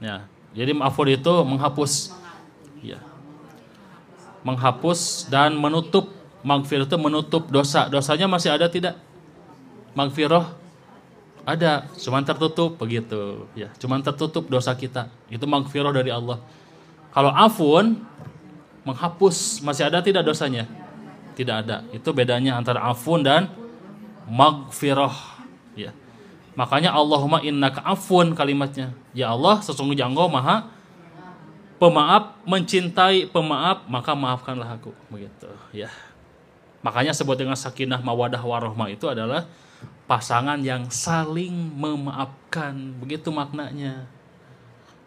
Speaker 1: Ya. Jadi afun itu menghapus. Ya. Menghapus dan menutup. Magfirah itu menutup dosa. Dosanya masih ada tidak? Magfirah ada, cuman tertutup begitu. Ya, cuman tertutup dosa kita. Itu magfirah dari Allah. Kalau afun menghapus, masih ada tidak dosanya? Tidak ada. Itu bedanya antara afun dan magfirah. Ya. Makanya Allahumma innaka afun kalimatnya. Ya Allah, sesungguhnya Engkau Maha Pemaaf, mencintai pemaaf, maka maafkanlah aku. Begitu. Ya. Makanya sebut dengan sakinah mawadah warahmah itu adalah pasangan yang saling memaafkan, begitu maknanya.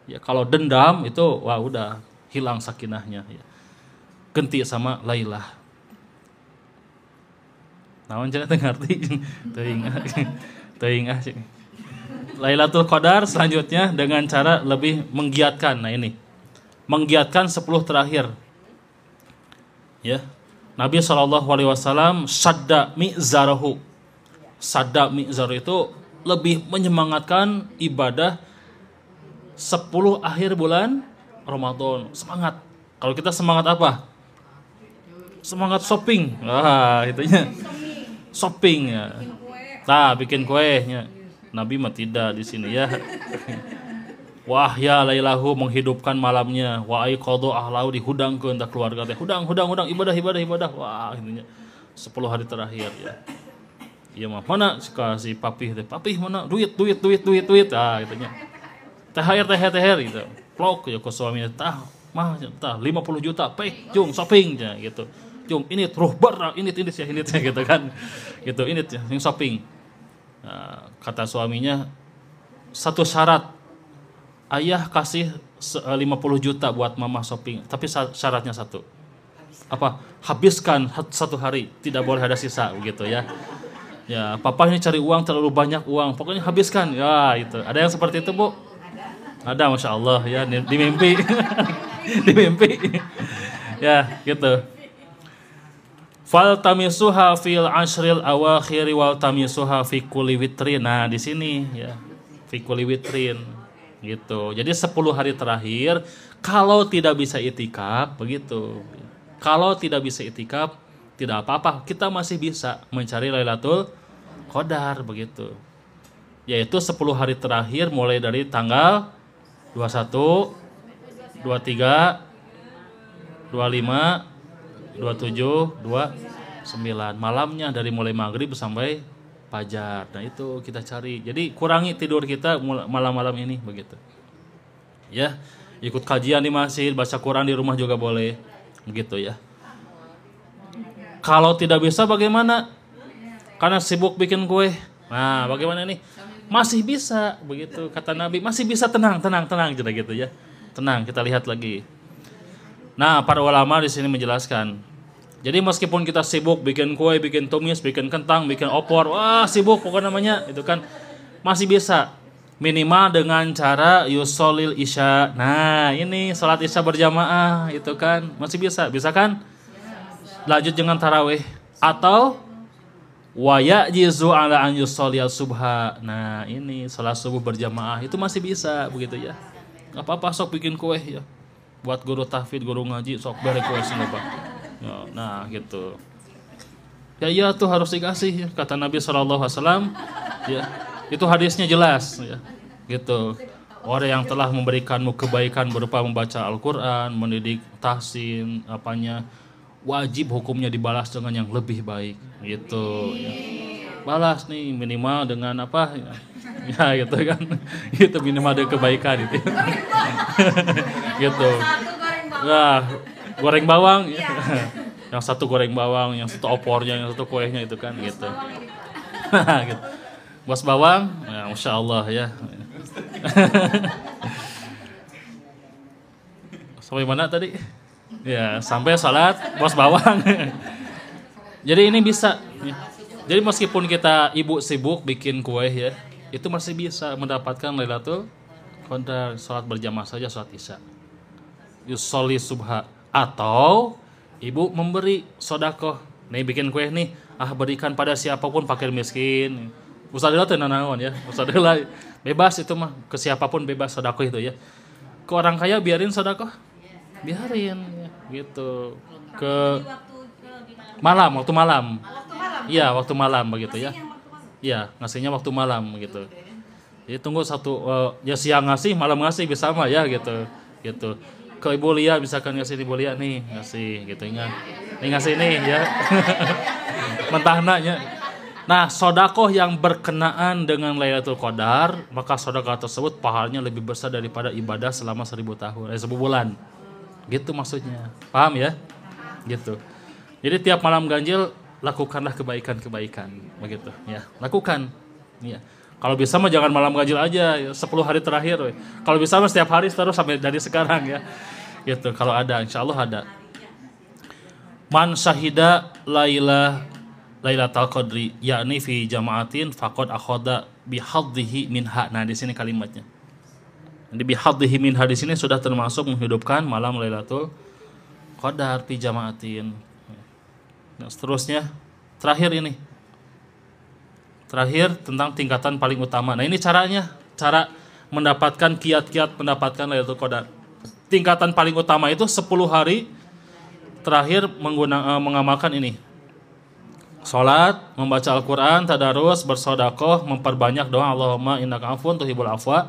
Speaker 1: Ya kalau dendam itu wah udah hilang sakinahnya. Ya. Genti sama Lailah. Naon cenah teu ngarti teuing ah. Lailatul Qadar selanjutnya dengan cara lebih menggiatkan. Nah ini menggiatkan 10 terakhir. Ya. Nabi SAW sadda mi'zarahu. Sadda mi'zar itu lebih menyemangatkan ibadah 10 akhir bulan Ramadan. Semangat. Kalau kita semangat apa? Semangat shopping. Wah, itunya. Shopping ya. Nah, bikin kuenya. Nabi mah tidak di sini ya. Wah ya lailahu menghidupkan malamnya. Wa aiqadhu ahlahu dihudangkeun da keluarga teh. Hudang ibadah. Wah, itunya 10 hari terakhir ya. Iya mah mana si papih teh. Papih mana duit. Ah itunya. THR gitu. Plok ya ku suaminya tah mah tah 50 juta peh jung shopping ya gitu. Jung ini ruh barra ini ya gitu kan. Gitu ini yang shopping. Nah, kata suaminya satu syarat ayah kasih 50 juta buat mama shopping, tapi syaratnya satu. Apa? Habiskan satu hari, tidak boleh ada sisa begitu ya. Ya, papa ini cari uang terlalu banyak uang, pokoknya habiskan. Ya, itu. Ada yang seperti itu, Bu? Ada Masya Allah ya di mimpi. Di mimpi. Ya gitu. Fal tamisuha fil ashril awakhiri wal tamisuha fi kulli witrin. Nah, di sini ya. Fi kulli witrin gitu. Jadi 10 hari terakhir kalau tidak bisa itikaf begitu. Kalau tidak bisa itikaf tidak apa-apa, kita masih bisa mencari Lailatul Qadar begitu. Yaitu 10 hari terakhir mulai dari tanggal 21, 23, 25, 27, 29. Malamnya dari mulai maghrib sampai fajar. Nah itu kita cari. Jadi kurangi tidur kita malam-malam ini begitu. Ya, ikut kajian di masjid, baca Quran di rumah juga boleh. Begitu ya. Kalau tidak bisa bagaimana? Karena sibuk bikin kue. Nah, bagaimana nih? Masih bisa begitu kata Nabi. Masih bisa tenang gitu ya. Tenang, kita lihat lagi. Nah, para ulama di sini menjelaskan. Jadi meskipun kita sibuk bikin kue, bikin tumis, bikin kentang, bikin opor, wah sibuk pokoknya namanya, itu kan masih bisa. Minimal dengan cara yusolil isya. Nah, ini salat isya berjamaah itu kan masih bisa. Bisa kan? Lanjut dengan tarawih atau wa ya'jizu ala an yusoliyal subha. Nah, ini salat subuh berjamaah itu masih bisa begitu ya. Enggak apa-apa sok bikin kue ya. Buat guru tahfidz, guru ngaji sok beri kue sinapa. Ya, nah gitu. Ya iya tuh harus dikasih ya, kata Nabi SAW ya. Itu hadisnya jelas ya. Gitu. Orang yang telah memberikanmu kebaikan berupa membaca Al-Qur'an, mendidik tahsin, wajib hukumnya dibalas dengan yang lebih baik gitu ya. Balas nih minimal dengan apa ya, ya gitu kan. Itu minimal ada kebaikan itu. Gitu. Nah, goreng bawang ya. Yang satu goreng bawang, yang satu opornya, yang satu kuehnya itu kan gitu. Gitu. Bos bawang, ya, Masya Allah ya. Sampai mana tadi? Ya, sampai salat bos bawang. Jadi ini bisa. Jadi meskipun kita ibu sibuk bikin kue ya, itu masih bisa mendapatkan Lailatul Qadar. Salat berjamaah saja, salat isya. Yusolli subha. Atau ibu memberi sodakoh. Nih bikin kue nih, berikan pada siapapun fakir miskin. Usadillah tenanawan ya. Usadillah bebas itu mah, ke siapapun bebas sodakoh itu ya. Ke orang kaya biarin sodakoh. Biarin ya, gitu. Ke waktu malam. Iya, waktu malam begitu ya. Iya, ngasihnya waktu malam gitu. Jadi tunggu satu ya siang ngasih, malam ngasih bisa mah ya gitu. Gitu. Ke Ibu Lia misalkan ngasih Ibu Lia nih, ngasih gitu ingat. Nih ngasih nih ya. Mentahna nya. Nah, sodakoh yang berkenaan dengan Lailatul Qadar, maka sodakoh tersebut pahalanya lebih besar daripada ibadah selama 1000 tahun, 1000 bulan. Gitu maksudnya. Paham ya? Gitu. Jadi tiap malam ganjil lakukanlah kebaikan-kebaikan, begitu ya. Lakukan. Ya. Kalau bisa mah jangan malam ganjil aja, 10 hari terakhir. We. Kalau bisa mah setiap hari terus sampai dari sekarang ya. Gitu. Kalau ada, insyaallah ada. Man syahida Lailatul Qadri yakni fi jama'atin faqad akhadha bihadhihi minha. Nah, di sini kalimatnya. Jadi bihadhihi minha di sini sudah termasuk menghidupkan malam Lailatul Qadar fi jama'atin. Nah, seterusnya terakhir ini. Terakhir tentang tingkatan paling utama. Nah, ini caranya, cara mendapatkan kiat-kiat mendapatkan Lailatul Qadar. Tingkatan paling utama itu 10 hari terakhir mengamalkan ini. Salat, membaca Al-Quran, tadarus, bersodakoh, memperbanyak doa Allahumma innaka afuwun tuhibbul afwa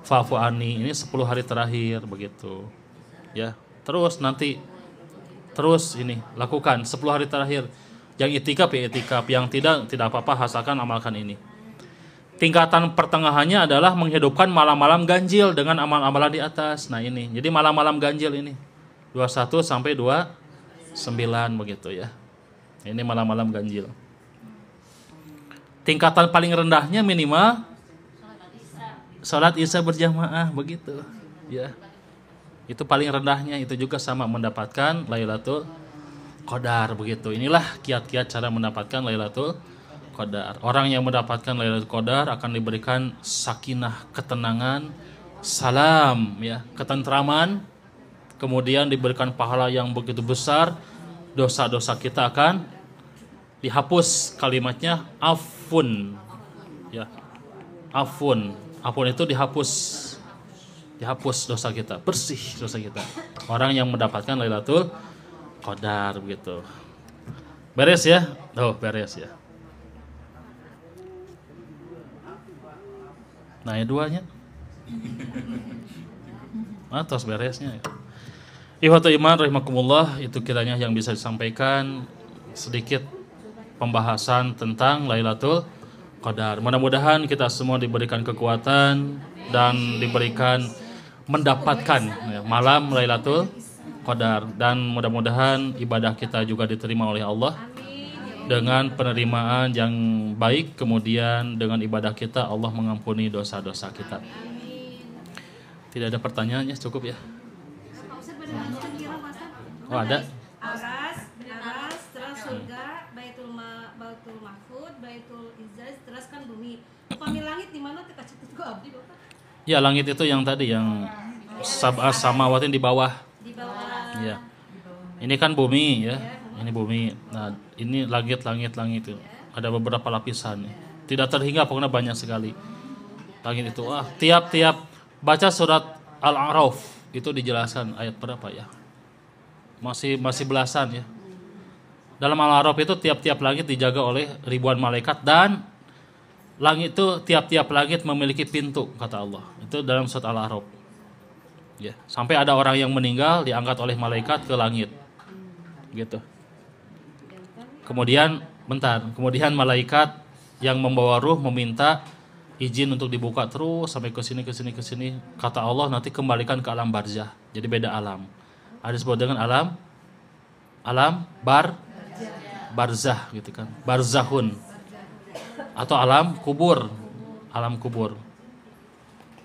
Speaker 1: fa'fu anni. Ini 10 hari terakhir begitu. Ya, terus ini lakukan 10 hari terakhir. Yang itikaf ya itikaf, yang tidak apa-apa asalkan amalkan ini. Tingkatan pertengahannya adalah menghidupkan malam-malam ganjil dengan amal-amalan di atas. Nah, ini. Jadi malam-malam ganjil ini 21 sampai 29 begitu ya. Ini malam-malam ganjil. Tingkatan paling rendahnya minimal salat isya berjamaah begitu. Ya. Itu paling rendahnya, itu juga sama mendapatkan Lailatul Qadar begitu. Inilah kiat-kiat cara mendapatkan Lailatul Qadar. Orang yang mendapatkan Lailatul Qadar akan diberikan sakinah, ketenangan salam, ya, ketentraman, kemudian diberikan pahala yang begitu besar, dosa-dosa kita akan dihapus. Kalimatnya afun, ya, afun, afun itu dihapus dosa kita, bersih dosa kita. Orang yang mendapatkan Lailatul Qadar begitu. Beres ya? Oh, beres ya. Nah, yang duanya. Terus beresnya. Ikhwatul iman rahimakumullah, itu kiranya yang bisa disampaikan sedikit pembahasan tentang Lailatul Qadar. Mudah-mudahan kita semua diberikan kekuatan dan diberikan mendapatkan malam Lailatul Qadar, dan mudah-mudahan ibadah kita juga diterima oleh Allah dengan penerimaan yang baik. Kemudian dengan ibadah kita Allah mengampuni dosa-dosa kita. Tidak ada pertanyaannya, cukup ya. Oh, ada.
Speaker 2: Aras, terus surga, Baitul Mahfud, Baitul Izzah, terus kan bumi. Upami langit di mana teh kacit itu abdi Bapak?
Speaker 1: Ya, langit itu yang tadi yang sab'a samawatin di bawah.
Speaker 2: Di bawah.
Speaker 1: Ya. Ini kan bumi ya. Ini bumi. Nah, ini langit itu. Ada beberapa lapisan. Tidak terhingga, pokoknya banyak sekali. Langit itu. Tiap-tiap baca surat Al-A'raf itu dijelaskan ayat berapa ya? Masih belasan ya. Dalam Al-A'raf itu tiap-tiap langit dijaga oleh ribuan malaikat, dan langit itu tiap-tiap langit memiliki pintu kata Allah. Itu dalam surat Al-A'raf. Ya, sampai ada orang yang meninggal diangkat oleh malaikat ke langit. Gitu. Kemudian malaikat yang membawa ruh meminta izin untuk dibuka terus sampai ke sini. Kata Allah, nanti kembalikan ke alam barzah. Jadi beda alam. Ada disebut dengan alam barzah gitu kan. Barzahun. Atau alam kubur.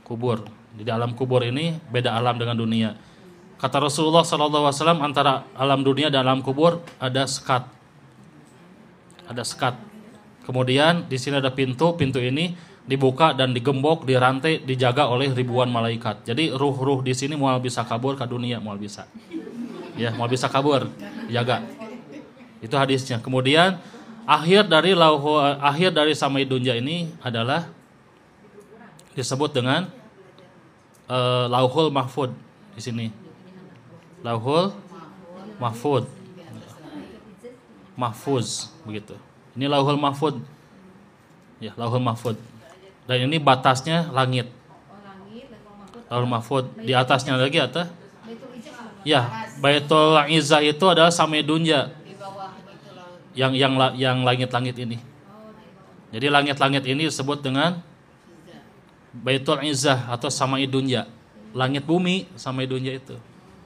Speaker 1: Kubur. Di alam kubur ini beda alam dengan dunia. Kata Rasulullah SAW, antara alam dunia dan alam kubur ada sekat. Kemudian di sini ada pintu ini dibuka dan digembok, dirantai, dijaga oleh ribuan malaikat. Jadi ruh-ruh di sini mau bisa kabur ke dunia, mau bisa. Ya, mau bisa kabur, jaga. Itu hadisnya. Kemudian akhir dari samai dunya ini adalah disebut dengan Lauhul Mahfud di sini. Lauhul Mahfuz begitu. Ini Lauhul Mahfud. Ya, Lauhul Mahfud. Dan ini batasnya langit. Lauhul Mahfud. Di atasnya lagi apa? Ya, Baitul Izzah itu adalah samai dunya. Yang langit-langit ini. Jadi langit-langit ini disebut dengan Baitul Izzah atau samai dunya. Langit bumi samai dunya itu.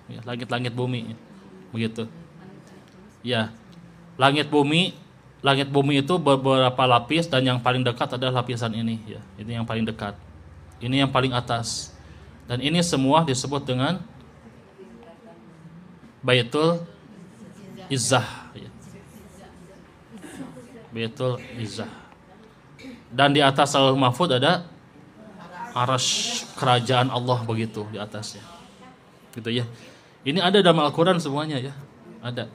Speaker 1: Ya, langit-langit bumi. Begitu. Ya. Langit bumi itu beberapa lapis, dan yang paling dekat adalah lapisan ini ya. Ini yang paling dekat. Ini yang paling atas. Dan ini semua disebut dengan Baitul Izzah ya. Baitul Izzah. Dan di atas Lauhul Mahfud ada Arasy kerajaan Allah begitu di atasnya. Gitu ya. Ini ada dalam Al-Qur'an semuanya ya. Ada.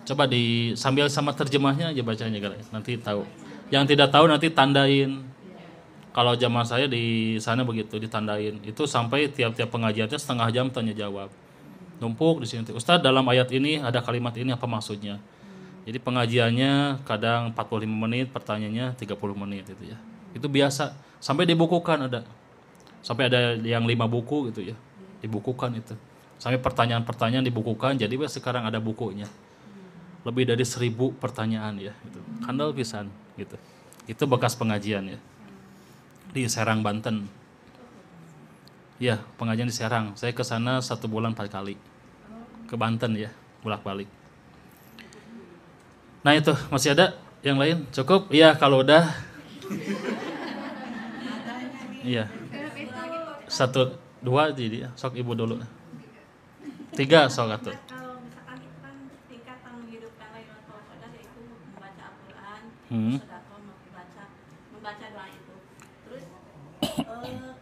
Speaker 1: Coba sambil sama terjemahnya aja bacanya guys. Nanti tahu. Yang tidak tahu nanti tandain. Kalau zaman saya di sana begitu ditandain. Itu sampai tiap-tiap pengajiannya setengah jam tanya jawab. Numpuk di sini. Ustaz, dalam ayat ini ada kalimat ini apa maksudnya? Jadi pengajiannya kadang 45 menit, pertanyaannya 30 menit itu ya. Itu biasa. Sampai dibukukan ada. Sampai ada yang 5 buku gitu ya. Dibukukan itu. Sampai pertanyaan-pertanyaan dibukukan. Jadi sekarang ada bukunya. Lebih dari 1000 pertanyaan ya. Gitu. Kandel pisan gitu. Itu bekas pengajian ya. Di Serang, Banten. Ya, pengajian di Serang. Saya ke sana 1 bulan 4 kali. Ke Banten ya, bolak-balik. Nah itu, masih ada yang lain? Cukup? Iya, kalau udah. Iya. 1, 2 jadi sok ibu dulu. 3 sok atuh.
Speaker 3: Kalau misalkan itu kan tingkatan menghidupkan Lailatul Qadar, yaitu membaca Al-Quran, sedekah, membaca doa itu. Terus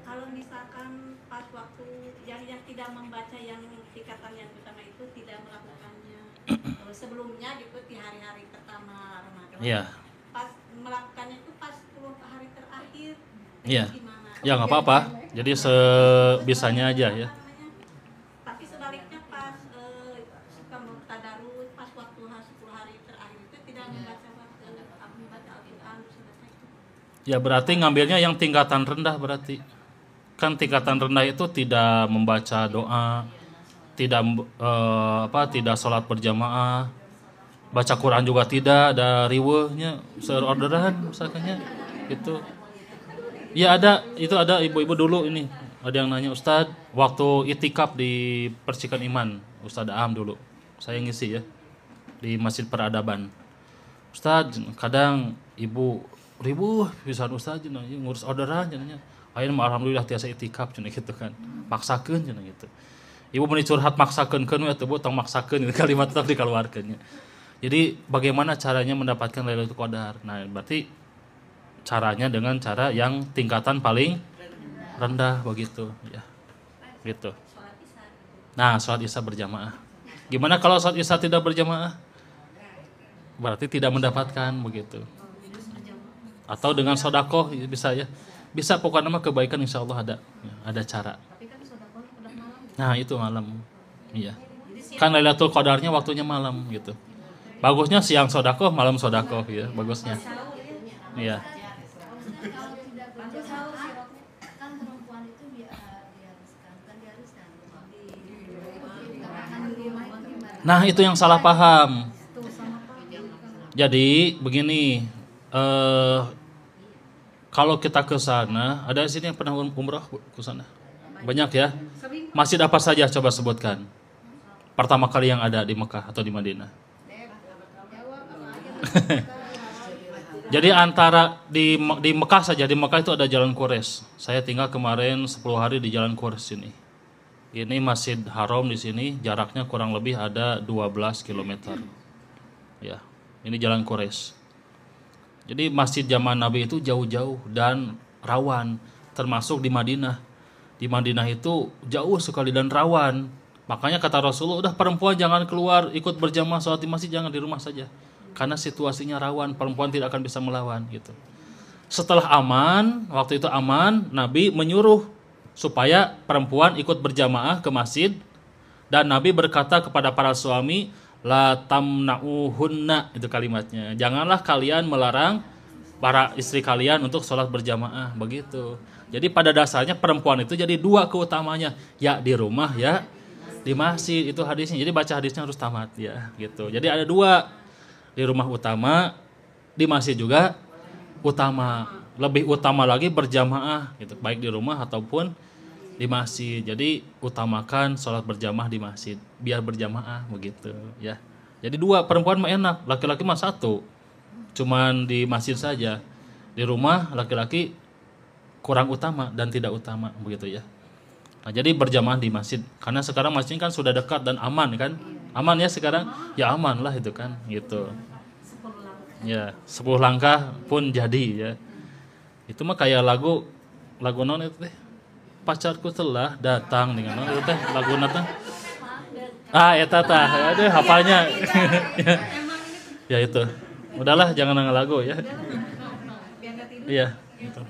Speaker 3: kalau misalkan pas waktu yang tidak membaca yang tingkatan yang utama itu tidak melakukannya sebelumnya gitu di hari-hari pertama Ramadan.
Speaker 1: Iya.
Speaker 3: Pas melakukannya itu pas 10 hari terakhir.
Speaker 1: Iya.
Speaker 3: Gimana?
Speaker 1: Ya nggak apa-apa. Jadi sebisanya aja ya.
Speaker 3: Tapi sebaliknya pas suka tadarus pas waktu 10 hari terakhir itu tidak membaca Al-Quran sebaca itu.
Speaker 1: Ya berarti ngambilnya yang tingkatan rendah berarti. Kan tingkatan rendah itu tidak membaca doa, tidak tidak sholat berjamaah, baca Quran juga tidak, ada riweuhnya seorderan misalkannya gitu. Ya ada, itu ada ibu-ibu dulu ini. Ada yang nanya, Ustadz, waktu itikaf di Percikan Iman, Ustadz Am dulu, saya ngisi ya, di Masjid Peradaban. Ustadz, kadang ibu ribu pisan Ustadz, ngurus orderan, ayo alhamdulillah tiasa itikaf, gitu kan, maksakeun gitu. Ibu meni curhat maksakeun kan, atau bu tong maksakeun, kalimat tetap dikeluarkannya. Jadi bagaimana caranya mendapatkan Lailatul Qadar? Nah berarti caranya dengan cara yang tingkatan paling rendah begitu ya, gitu. Nah sholat isya berjamaah. Gimana kalau sholat isya tidak berjamaah? Berarti tidak mendapatkan begitu. Atau dengan sodakoh bisa ya, bisa pokoknya mah kebaikan insya Allah ada, ya, ada cara. Nah itu malam, iya. Kan Lailatul Qadarnya waktunya malam gitu. Bagusnya siang sodakoh, malam sodakoh ya, bagusnya. Iya.
Speaker 4: Kalau tidak berjamaah kan perempuan itu diharuskan di rumah itu gimana?
Speaker 1: Nah itu yang salah paham. Jadi begini, kalau kita ke sana, ada di sini yang pernah umrah ke sana? Banyak ya. Masjid apa saja coba sebutkan? Pertama kali yang ada di Mekah atau di Madinah? Jadi antara di Mekah saja, di Mekah itu ada Jalan Quraisy. Saya tinggal kemarin 10 hari di Jalan Quraisy ini. Ini Masjid Haram di sini, jaraknya kurang lebih ada 12 km. Ya, ini Jalan Quraisy. Jadi masjid zaman Nabi itu jauh-jauh dan rawan, termasuk di Madinah. Di Madinah itu jauh sekali dan rawan. Makanya kata Rasulullah, udah perempuan jangan keluar ikut berjamaah sholat di masjid, jangan di rumah saja. Karena situasinya rawan, perempuan tidak akan bisa melawan gitu. Setelah aman, waktu itu aman, Nabi menyuruh supaya perempuan ikut berjamaah ke masjid, dan Nabi berkata kepada para suami, la tamna'uhunna, itu kalimatnya. Janganlah kalian melarang para istri kalian untuk sholat berjamaah, begitu. Jadi pada dasarnya perempuan itu jadi dua keutamanya, ya di rumah ya di masjid, itu hadisnya. Jadi baca hadisnya harus tamat ya, gitu. Jadi ada dua. Di rumah utama, di masjid juga utama. Lebih utama lagi berjamaah gitu, baik di rumah ataupun di masjid. Jadi utamakan sholat berjamaah di masjid, biar berjamaah begitu ya. Jadi dua, perempuan mah enak, laki-laki mah satu. Cuman di masjid saja. Di rumah laki-laki kurang utama dan tidak utama begitu ya. Nah, jadi berjamaah di masjid, karena sekarang masjid kan sudah dekat dan aman kan. Aman ya sekarang? Ya aman lah itu kan gitu. Ya 10 langkah pun jadi ya. Itu mah kayak lagu non itu teh, pacarku telah datang dengan non itu teh lagu nata. Eta tah, aduh hafalnya. Ya itu. Udahlah jangan nang lagu ya. Iya gitu.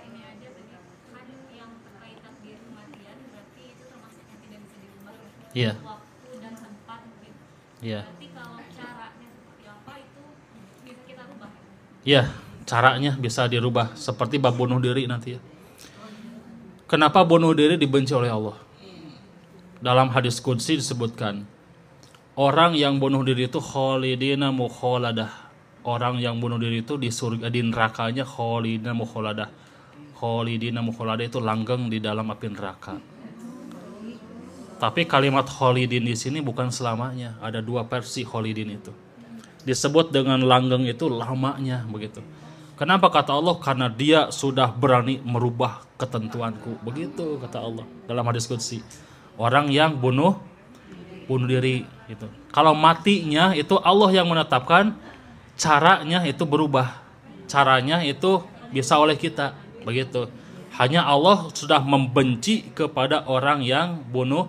Speaker 4: Ini aja tadi kan yang terkait takdir kematian berarti itu termasuk yang tidak bisa dirubah.
Speaker 1: Iya.
Speaker 4: Waktu dan tempat mungkin.
Speaker 1: Iya.
Speaker 4: Berarti kalau caranya seperti apa itu bisa kita rubah.
Speaker 1: Iya, caranya bisa dirubah seperti bab bunuh diri nanti ya. Kenapa bunuh diri dibenci oleh Allah? Dalam hadis qudsi disebutkan, orang yang bunuh diri itu khalidina mukhaladah. Orang yang bunuh diri itu di surga, di nerakanya khalidina mukhaladah. Khalidina mukhaladah itu langgeng di dalam api neraka. Tapi kalimat khalidin di sini bukan selamanya. Ada dua versi khalidin itu. Disebut dengan langgeng itu lamanya begitu. Kenapa kata Allah? Karena dia sudah berani merubah ketentuanku. Begitu kata Allah dalam hadis qudsi. Orang yang bunuh diri itu. Kalau matinya itu Allah yang menetapkan, caranya itu berubah. Caranya itu bisa oleh kita begitu. Hanya Allah sudah membenci kepada orang yang bunuh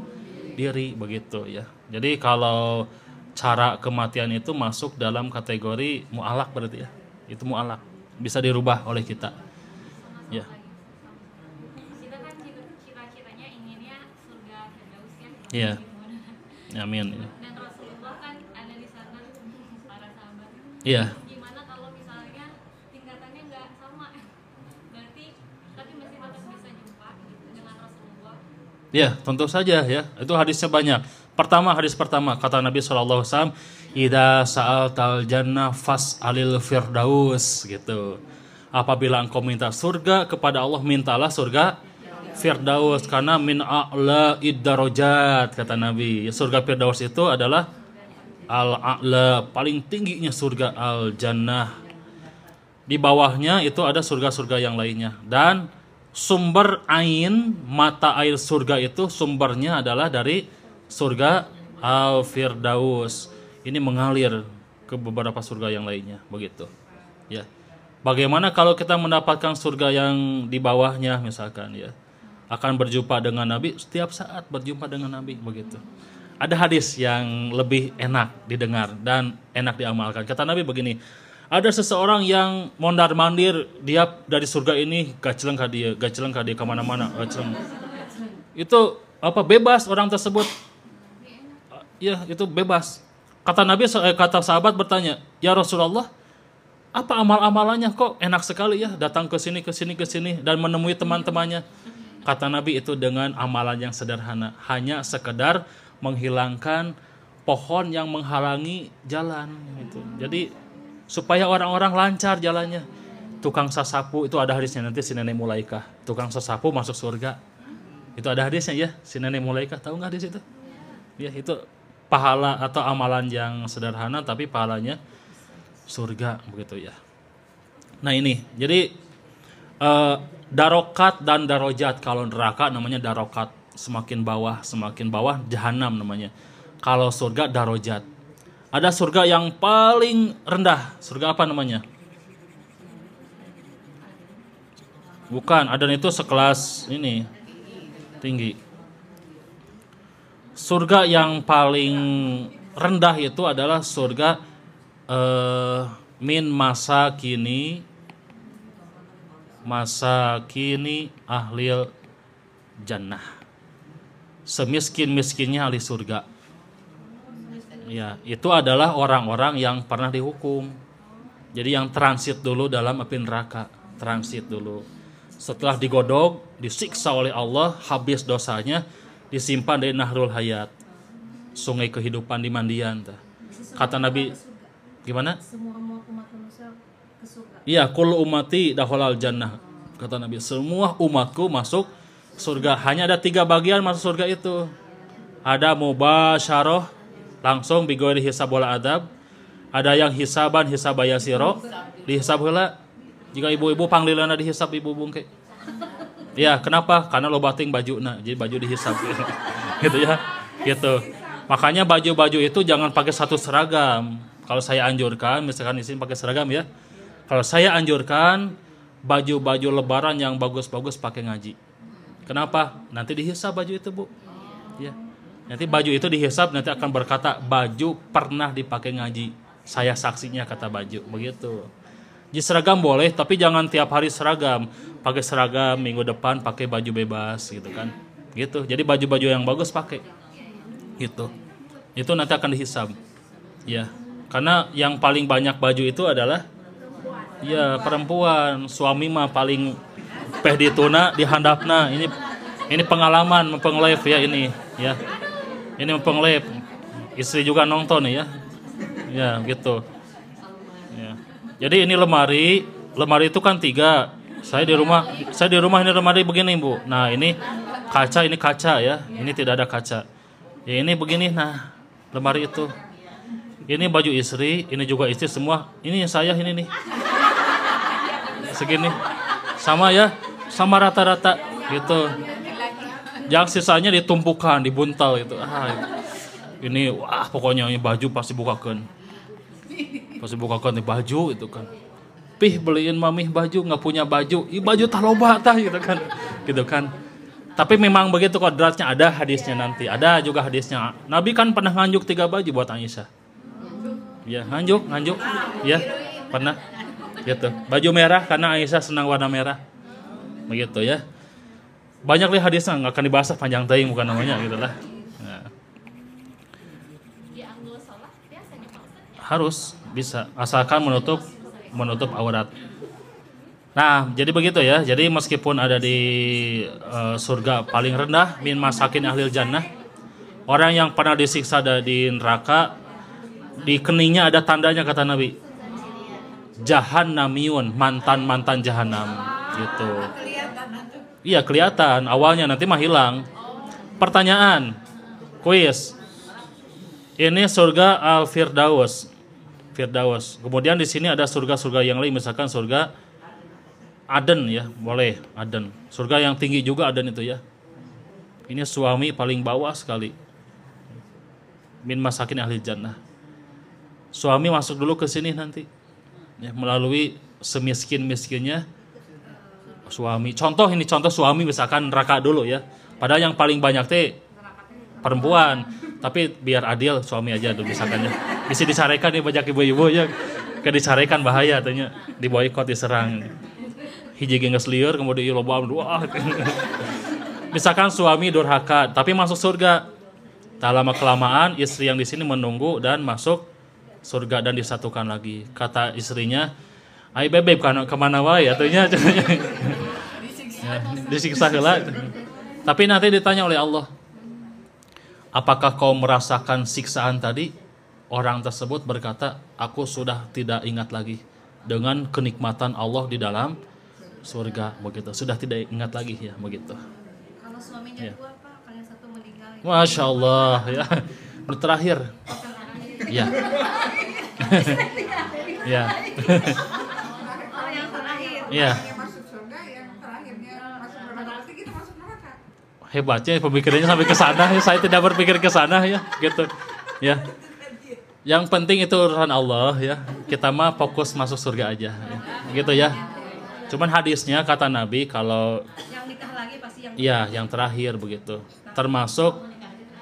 Speaker 1: diri begitu ya. Jadi kalau cara kematian itu masuk dalam kategori mu'alak berarti ya. Itu mu'alak. Bisa dirubah oleh kita. Ya.
Speaker 4: Kita kan cita-citanya inginnya surga Firdaus ya.
Speaker 1: Iya. Amin.
Speaker 4: Dan Rasulullah kan ada di sana para sahabat.
Speaker 1: Iya.
Speaker 4: Gimana kalau misalnya tingkatannya nggak sama? Berarti tapi masih tetap bisa jumpa gitu dengan Rasulullah.
Speaker 1: Ya, tentu saja ya. Itu hadisnya banyak. Hadis pertama kata Nabi SAW, "Idza sa'altal jannah fas'alil firdaus," gitu. Apabila engkau minta surga kepada Allah, mintalah surga Firdaus karena min a'la iddarajat kata Nabi. Surga Firdaus itu adalah al-a'la, paling tingginya surga al-jannah. Di bawahnya itu ada surga-surga yang lainnya. Dan sumber ain, mata air surga itu sumbernya adalah dari surga al-Firdaus. Ini mengalir ke beberapa surga yang lainnya, begitu. Ya. Bagaimana kalau kita mendapatkan surga yang di bawahnya misalkan ya? Akan berjumpa dengan Nabi, setiap saat berjumpa dengan Nabi, begitu. Ada hadis yang lebih enak didengar dan enak diamalkan. Kata Nabi begini, ada seseorang yang mondar-mandir, dia dari surga ini gacleng ka dia kemana-mana, gacleng. Itu bebas orang tersebut. Ya, itu bebas. Kata Nabi, kata sahabat bertanya, "Ya Rasulullah, apa amal-amalannya kok enak sekali ya datang ke sini dan menemui teman-temannya?" Kata Nabi, itu dengan amalan yang sederhana, hanya sekedar menghilangkan pohon yang menghalangi jalan gitu. Jadi supaya orang-orang lancar jalannya. Tukang sasapu itu ada hadisnya, nanti si nenek Mulaikah. Tukang sasapu masuk surga. Itu ada hadisnya ya, si nenek Mulaikah, tahu nggak hadis itu? Ya, itu pahala atau amalan yang sederhana tapi pahalanya surga begitu ya. Nah ini, jadi darokat dan darojat. Kalau neraka namanya darokat, semakin bawah jahanam namanya. Kalau surga darojat. Ada surga yang paling rendah, surga apa namanya? Bukan, ada itu sekelas ini tinggi. Surga yang paling rendah itu adalah surga min masa kini ahlil jannah. Semiskin-miskinnya ahli surga. Ya, itu adalah orang-orang yang pernah dihukum. Jadi yang transit dulu dalam api neraka, transit dulu. Setelah digodok, disiksa oleh Allah, habis dosanya, disimpan dari Nahrul Hayat, sungai kehidupan di mandian. Kata Nabi, gimana?
Speaker 2: Semua umat manusia ke surga.
Speaker 1: Iya, kullu ummati dakhalal jannah. Kata Nabi, semua umatku masuk surga. Hanya ada 3 bagian masuk surga itu. Ada mubasyarah, langsung bigori hisab wal adab. Ada yang hisaban hisabayasiro, dihisab heula. Jika ibu-ibu panggilanna dihisab ibu bungke. Ya, kenapa? Karena lo bating bajuna, jadi baju dihisab. Gitu ya. Gitu. Makanya baju-baju itu jangan pakai satu seragam. Kalau saya anjurkan, misalkan di sini pakai seragam ya. Kalau saya anjurkan baju-baju lebaran yang bagus-bagus pakai ngaji. Kenapa? Nanti dihisab baju itu, Bu. Ya. Nanti baju itu dihisab, nanti akan berkata baju pernah dipakai ngaji. Saya saksinya kata baju, begitu. Di seragam boleh, tapi jangan tiap hari seragam. Pakai seragam, minggu depan pakai baju bebas gitu kan. Gitu. Jadi baju-baju yang bagus pakai. Gitu. Itu nanti akan dihisab. Ya. Karena yang paling banyak baju itu adalah ya perempuan. Suami mah paling peh dituna, dihandapna. Ini pengalaman mempeng-live ya ini, ya. Ini mempeng-live. Istri juga nonton ya. Ya, gitu. Ya. Jadi ini lemari itu kan 3. Saya di rumah ini lemari begini, Bu. Nah, ini kaca ya. Ini tidak ada kaca. Ya ini begini, nah, lemari itu. Ini baju istri, ini juga istri semua. Ini saya ini nih. Segini. Sama ya, sama rata-rata gitu. Yang sisanya ditumpukan, dibuntal gitu. Ini wah pokoknya ini baju pasti bukakan. Pasti bukakan nih baju itu kan. Pih beliin mamih baju, nggak punya baju, baju tah loba tah gitu kan. Tapi memang begitu kodratnya, ada hadisnya nanti, ada juga hadisnya. Nabi kan pernah nganjuk 3 baju buat Aisyah. Ya nganjuk, ya pernah. Gitu. Baju merah karena Aisyah senang warna merah. Begitu ya. Banyak lihat hadisnya, nggak akan dibahas panjang teuing bukan namanya gitulah. Nah.
Speaker 4: Diambil sholat biasanya Pak Ustaz.
Speaker 1: Harus bisa asalkan menutup aurat. Nah, jadi begitu ya. Jadi meskipun ada di surga paling rendah min masakin ahlil jannah, orang yang pernah disiksa di neraka di keningnya ada tandanya kata Nabi. Jahannamiyun, mantan jahanam gitu. Iya, kelihatan awalnya, nanti mah hilang. Pertanyaan. Kuis. Ini surga Al-Firdaus. Kemudian di sini ada surga-surga yang lain, misalkan surga Aden ya, boleh Aden. Surga yang tinggi juga Aden itu ya. Ini suami paling bawah sekali. Min masakin ahli jannah. Suami masuk dulu ke sini nanti. Ya, melalui semiskin-miskinnya suami. Contoh suami misalkan neraka dulu ya. Padahal yang paling banyak teh perempuan. Tapi biar adil suami aja dulu misalkan ya. Bisa dicarekan nih banyak ibu-ibu ya. Kayak dicarekan bahaya tanya. Diboykot, diserang. Hiji geus lieur kemudian ieu loba wah. Misalkan suami durhaka tapi masuk surga. Tak lama kelamaan istri yang di sini menunggu dan masuk surga dan disatukan lagi. Kata istrinya, "Ai bebek kemana wae atunya?" Ya, disiksa heula. Tapi nanti ditanya oleh Allah, apakah kau merasakan siksaan tadi? Orang tersebut berkata, aku sudah tidak ingat lagi dengan kenikmatan Allah di dalam surga begitu. Sudah tidak ingat lagi ya begitu.
Speaker 2: Kalau suaminya
Speaker 1: Ya.
Speaker 2: 2 Pak, kalau yang 1 meninggal.
Speaker 1: Masya Allah ya. Yang terakhir. Ya. Ya.
Speaker 2: Oh, yang terakhir.
Speaker 1: Ya.
Speaker 5: Yang masuk surga, yang terakhirnya masuk neraka, berarti kita masuk neraka.
Speaker 1: Hebatnya pemikirannya sampai ke sana ya. Saya tidak berpikir ke sana ya, gitu. Ya. Yang penting itu urusan Allah ya. Kita mah fokus masuk surga aja ya. Gitu ya. Cuman hadisnya kata Nabi kalau
Speaker 2: Yang nikah lagi pasti yang
Speaker 1: ya yang terakhir begitu. Termasuk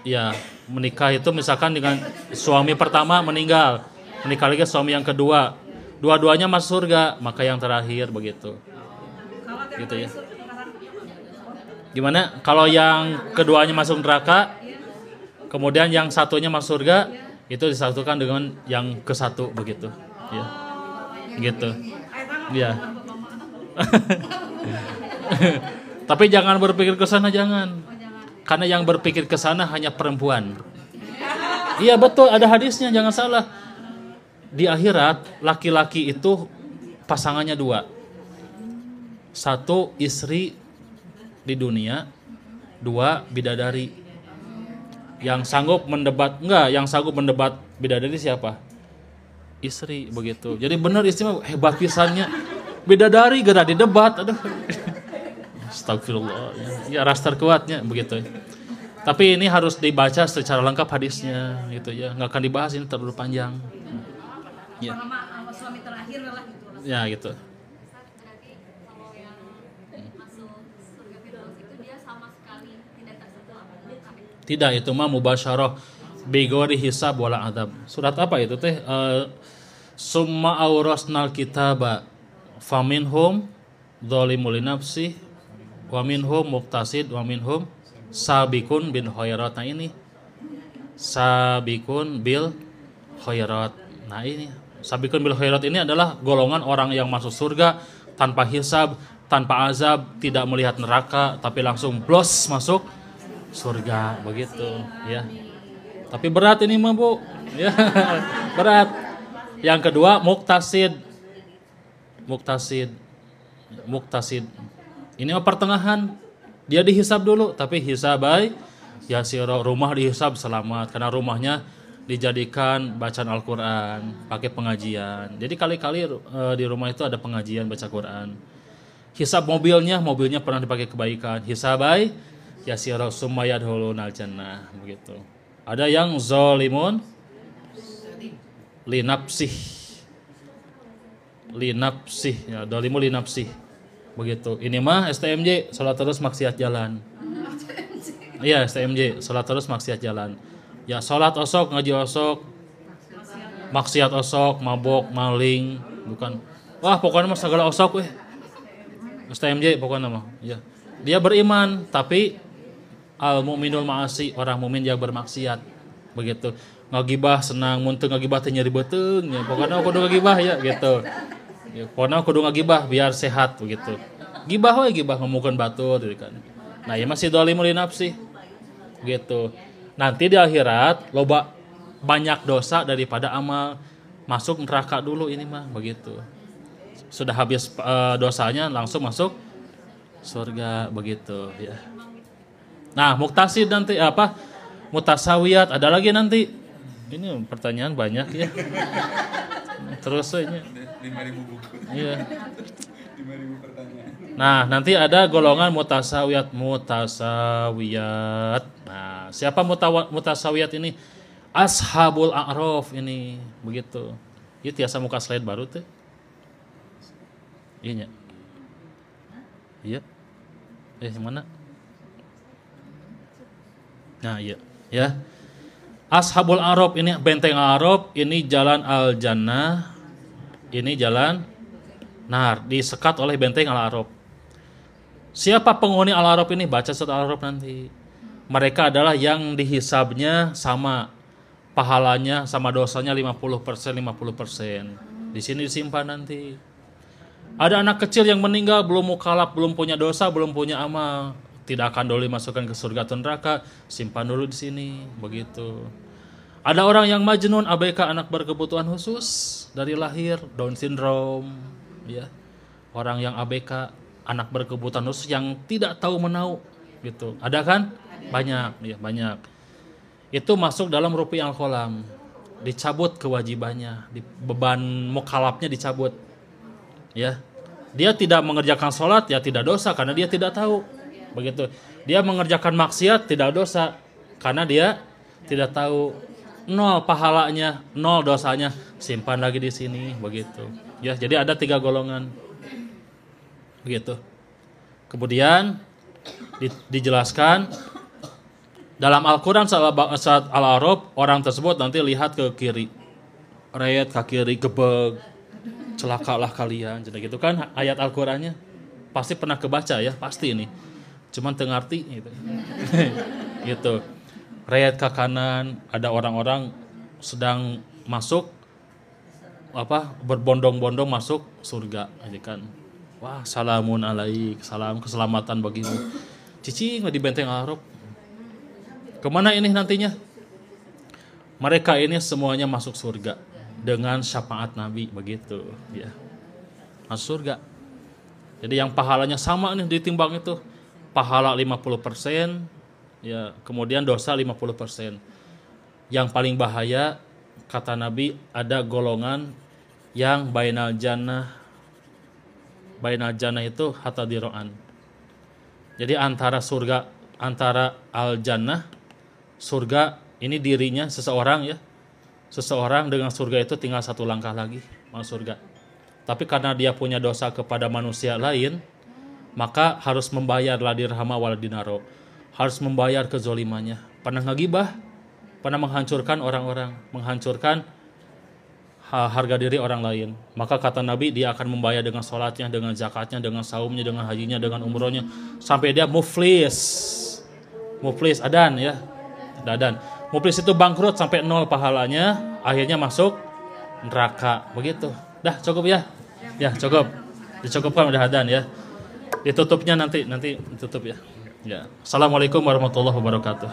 Speaker 1: ya menikah itu misalkan dengan suami pertama meninggal, menikah lagi suami yang kedua, dua-duanya masuk surga, maka yang terakhir begitu.
Speaker 2: kalau yang
Speaker 1: Gitu ya.
Speaker 2: neraka.
Speaker 1: Gimana? Kalau yang keduanya masuk neraka, kemudian yang satunya masuk surga, itu disatukan dengan yang ke satu begitu. Ya. Gitu. Ya. Tapi jangan berpikir ke sana, jangan. Karena yang berpikir ke sana hanya perempuan. Iya betul, ada hadisnya, jangan salah. Di akhirat laki-laki itu pasangannya 2. 1 istri di dunia, 2 bidadari. Yang sanggup mendebat bidadari siapa? Istri begitu. Jadi benar istri mah hebat pisannya. Bidadari gara didebat, aduh. Astagfirullah. Ya ras terkuatnya begitu. Tapi ini harus dibaca secara lengkap hadisnya gitu ya. Enggak akan dibahas, ini terlalu panjang. Ya.
Speaker 2: Sama suami terakhir lah gitu.
Speaker 1: Ya gitu.
Speaker 4: Ustaz, berarti kalau yang masuk surga Firdaus itu dia sama sekali tidak tersentuh neraka.
Speaker 1: Tidak, itu mah mubasyarah bigori hisab wala adab. Surat apa itu teh? Summa aurasnal kitaba faminhum dzalimun linafsi wa minhum muqtasid wa minhum sabiqun bil khairat. Nah ini sabiqun bil khairat. Nah ini sabiqun bil khairat ini adalah golongan orang yang masuk surga tanpa hisab, tanpa azab, tidak melihat neraka, tapi langsung blos masuk surga begitu ya. Tapi berat ini mah Bu ya. Berat. Yang kedua muktasid. Ini mah pertengahan. Dia dihisab dulu, tapi hisabai yasiro, rumah dihisab selamat karena rumahnya dijadikan bacaan Al-Qur'an, pakai pengajian. Jadi kali-kali di rumah itu ada pengajian baca Quran. Hisab mobilnya pernah dipakai kebaikan. Hisabai yasiro summa yadkhulunal jannah begitu. Ada yang zalimun linapsih. linapsih ya, dolimu linapsih. Begitu. Ini mah STMJ, salat terus maksiat jalan. Iya, STMJ, salat terus maksiat jalan. Ya salat osok, ngaji osok, maksiat osok, mabok, maling, bukan. Wah, pokoknya mah segala osok STMJ pokoknya mah. Ya. Dia beriman tapi al mukminul ma'asi, orang mukmin yang bermaksiat. Begitu. Ngagibah senang, mun teu ngagibah teh nyeri beuteung ya. Pokoknya kudu ngagibah ya gitu. Ya, pokoknya kudu ngagibah biar sehat begitu. Gibah we gibah ngomongkeun batur gitu kan. Nah, ieu masih dolimul nafsi. Gitu. Nanti di akhirat loba banyak dosa daripada amal. Masuk neraka dulu ini mah begitu. Sudah habis dosanya langsung masuk surga begitu ya. Nah, muktasid nanti apa? Mutasawiyat ada lagi nanti. Ini pertanyaan banyak ya. Terus ini
Speaker 6: 5.000 buku.
Speaker 1: iya.
Speaker 6: 5.000 pertanyaan.
Speaker 1: Nah, nanti ada golongan mutasawiyat. Nah, siapa mutasawiyat ini? Ashabul a'raf ini, begitu. Ieu tiasa muka slide baru teh. Iya nya. Iya. Yang mana? Nah, iya. Ya. Ashabul a'raf ini benteng a'raf, ini jalan al-jannah. Ini jalan nar, disekat oleh benteng al-a'raf. Siapa penghuni al-a'raf ini? Baca surat al-a'raf nanti. Mereka adalah yang dihisabnya sama pahalanya sama dosanya 50%. Di sini disimpan nanti. Ada anak kecil yang meninggal belum mukallaf, belum punya dosa, belum punya amal, tidak akan dulu dimasukkan ke surga atau neraka, simpan dulu di sini, begitu. Ada orang yang majnun, ABK, anak berkebutuhan khusus dari lahir, Down syndrome, ya. Orang yang ABK, anak berkebutuhan khusus yang tidak tahu menau, gitu. Ada kan? Banyak, ya, banyak. Itu masuk dalam rupi al-kholam, dicabut kewajibannya, beban mukallafnya dicabut. Ya, dia tidak mengerjakan sholat ya tidak dosa karena dia tidak tahu, begitu. Dia mengerjakan maksiat tidak dosa karena dia tidak tahu. 0 pahalanya, 0 dosanya, simpan lagi di sini, begitu. Ya, jadi ada 3 golongan, begitu. Kemudian dijelaskan dalam Al-Quran saat Al-A'raf, orang tersebut nanti lihat ke kiri, rayat ke kiri, gebeg, celakalah kalian, jadi gitu kan ayat Al-Qurannya pasti pernah kebaca ya, pasti ini cuman tengarti gitu. Gitu. Rayat ke kanan, ada orang-orang sedang masuk apa berbondong-bondong masuk surga, jadi kan wah salamun alaik, salam keselamatan bagimu, cicing di benteng Al-A'raf. Kemana ini nantinya? Mereka ini semuanya masuk surga dengan syafaat Nabi, begitu ya. Masuk surga. Jadi yang pahalanya sama nih ditimbang itu, pahala 50%, ya, kemudian dosa 50%. Yang paling bahaya kata Nabi ada golongan yang bainal jannah itu hatta diro'an. Jadi antara surga, antara al jannah, surga ini dirinya seseorang ya. Seseorang dengan surga itu tinggal 1 langkah lagi masuk surga. Tapi karena dia punya dosa kepada manusia lain, maka harus membayar la dirhama wal dinaro. Harus membayar kezolimannya. Pernah ngagibah, pernah menghancurkan orang-orang, menghancurkan harga diri orang lain. Maka kata Nabi, dia akan membayar dengan sholatnya, dengan zakatnya, dengan saumnya, dengan hajinya, dengan umrohnya, sampai dia muflis. Muflis, adan ya. Dadan. Muflis itu bangkrut sampai 0 pahalanya, akhirnya masuk neraka. Begitu. Dah cukup ya? Ya cukup. Dicukupkan udah adan ya. Ditutupnya nanti ditutup ya. Ya. Assalamualaikum warahmatullahi wabarakatuh.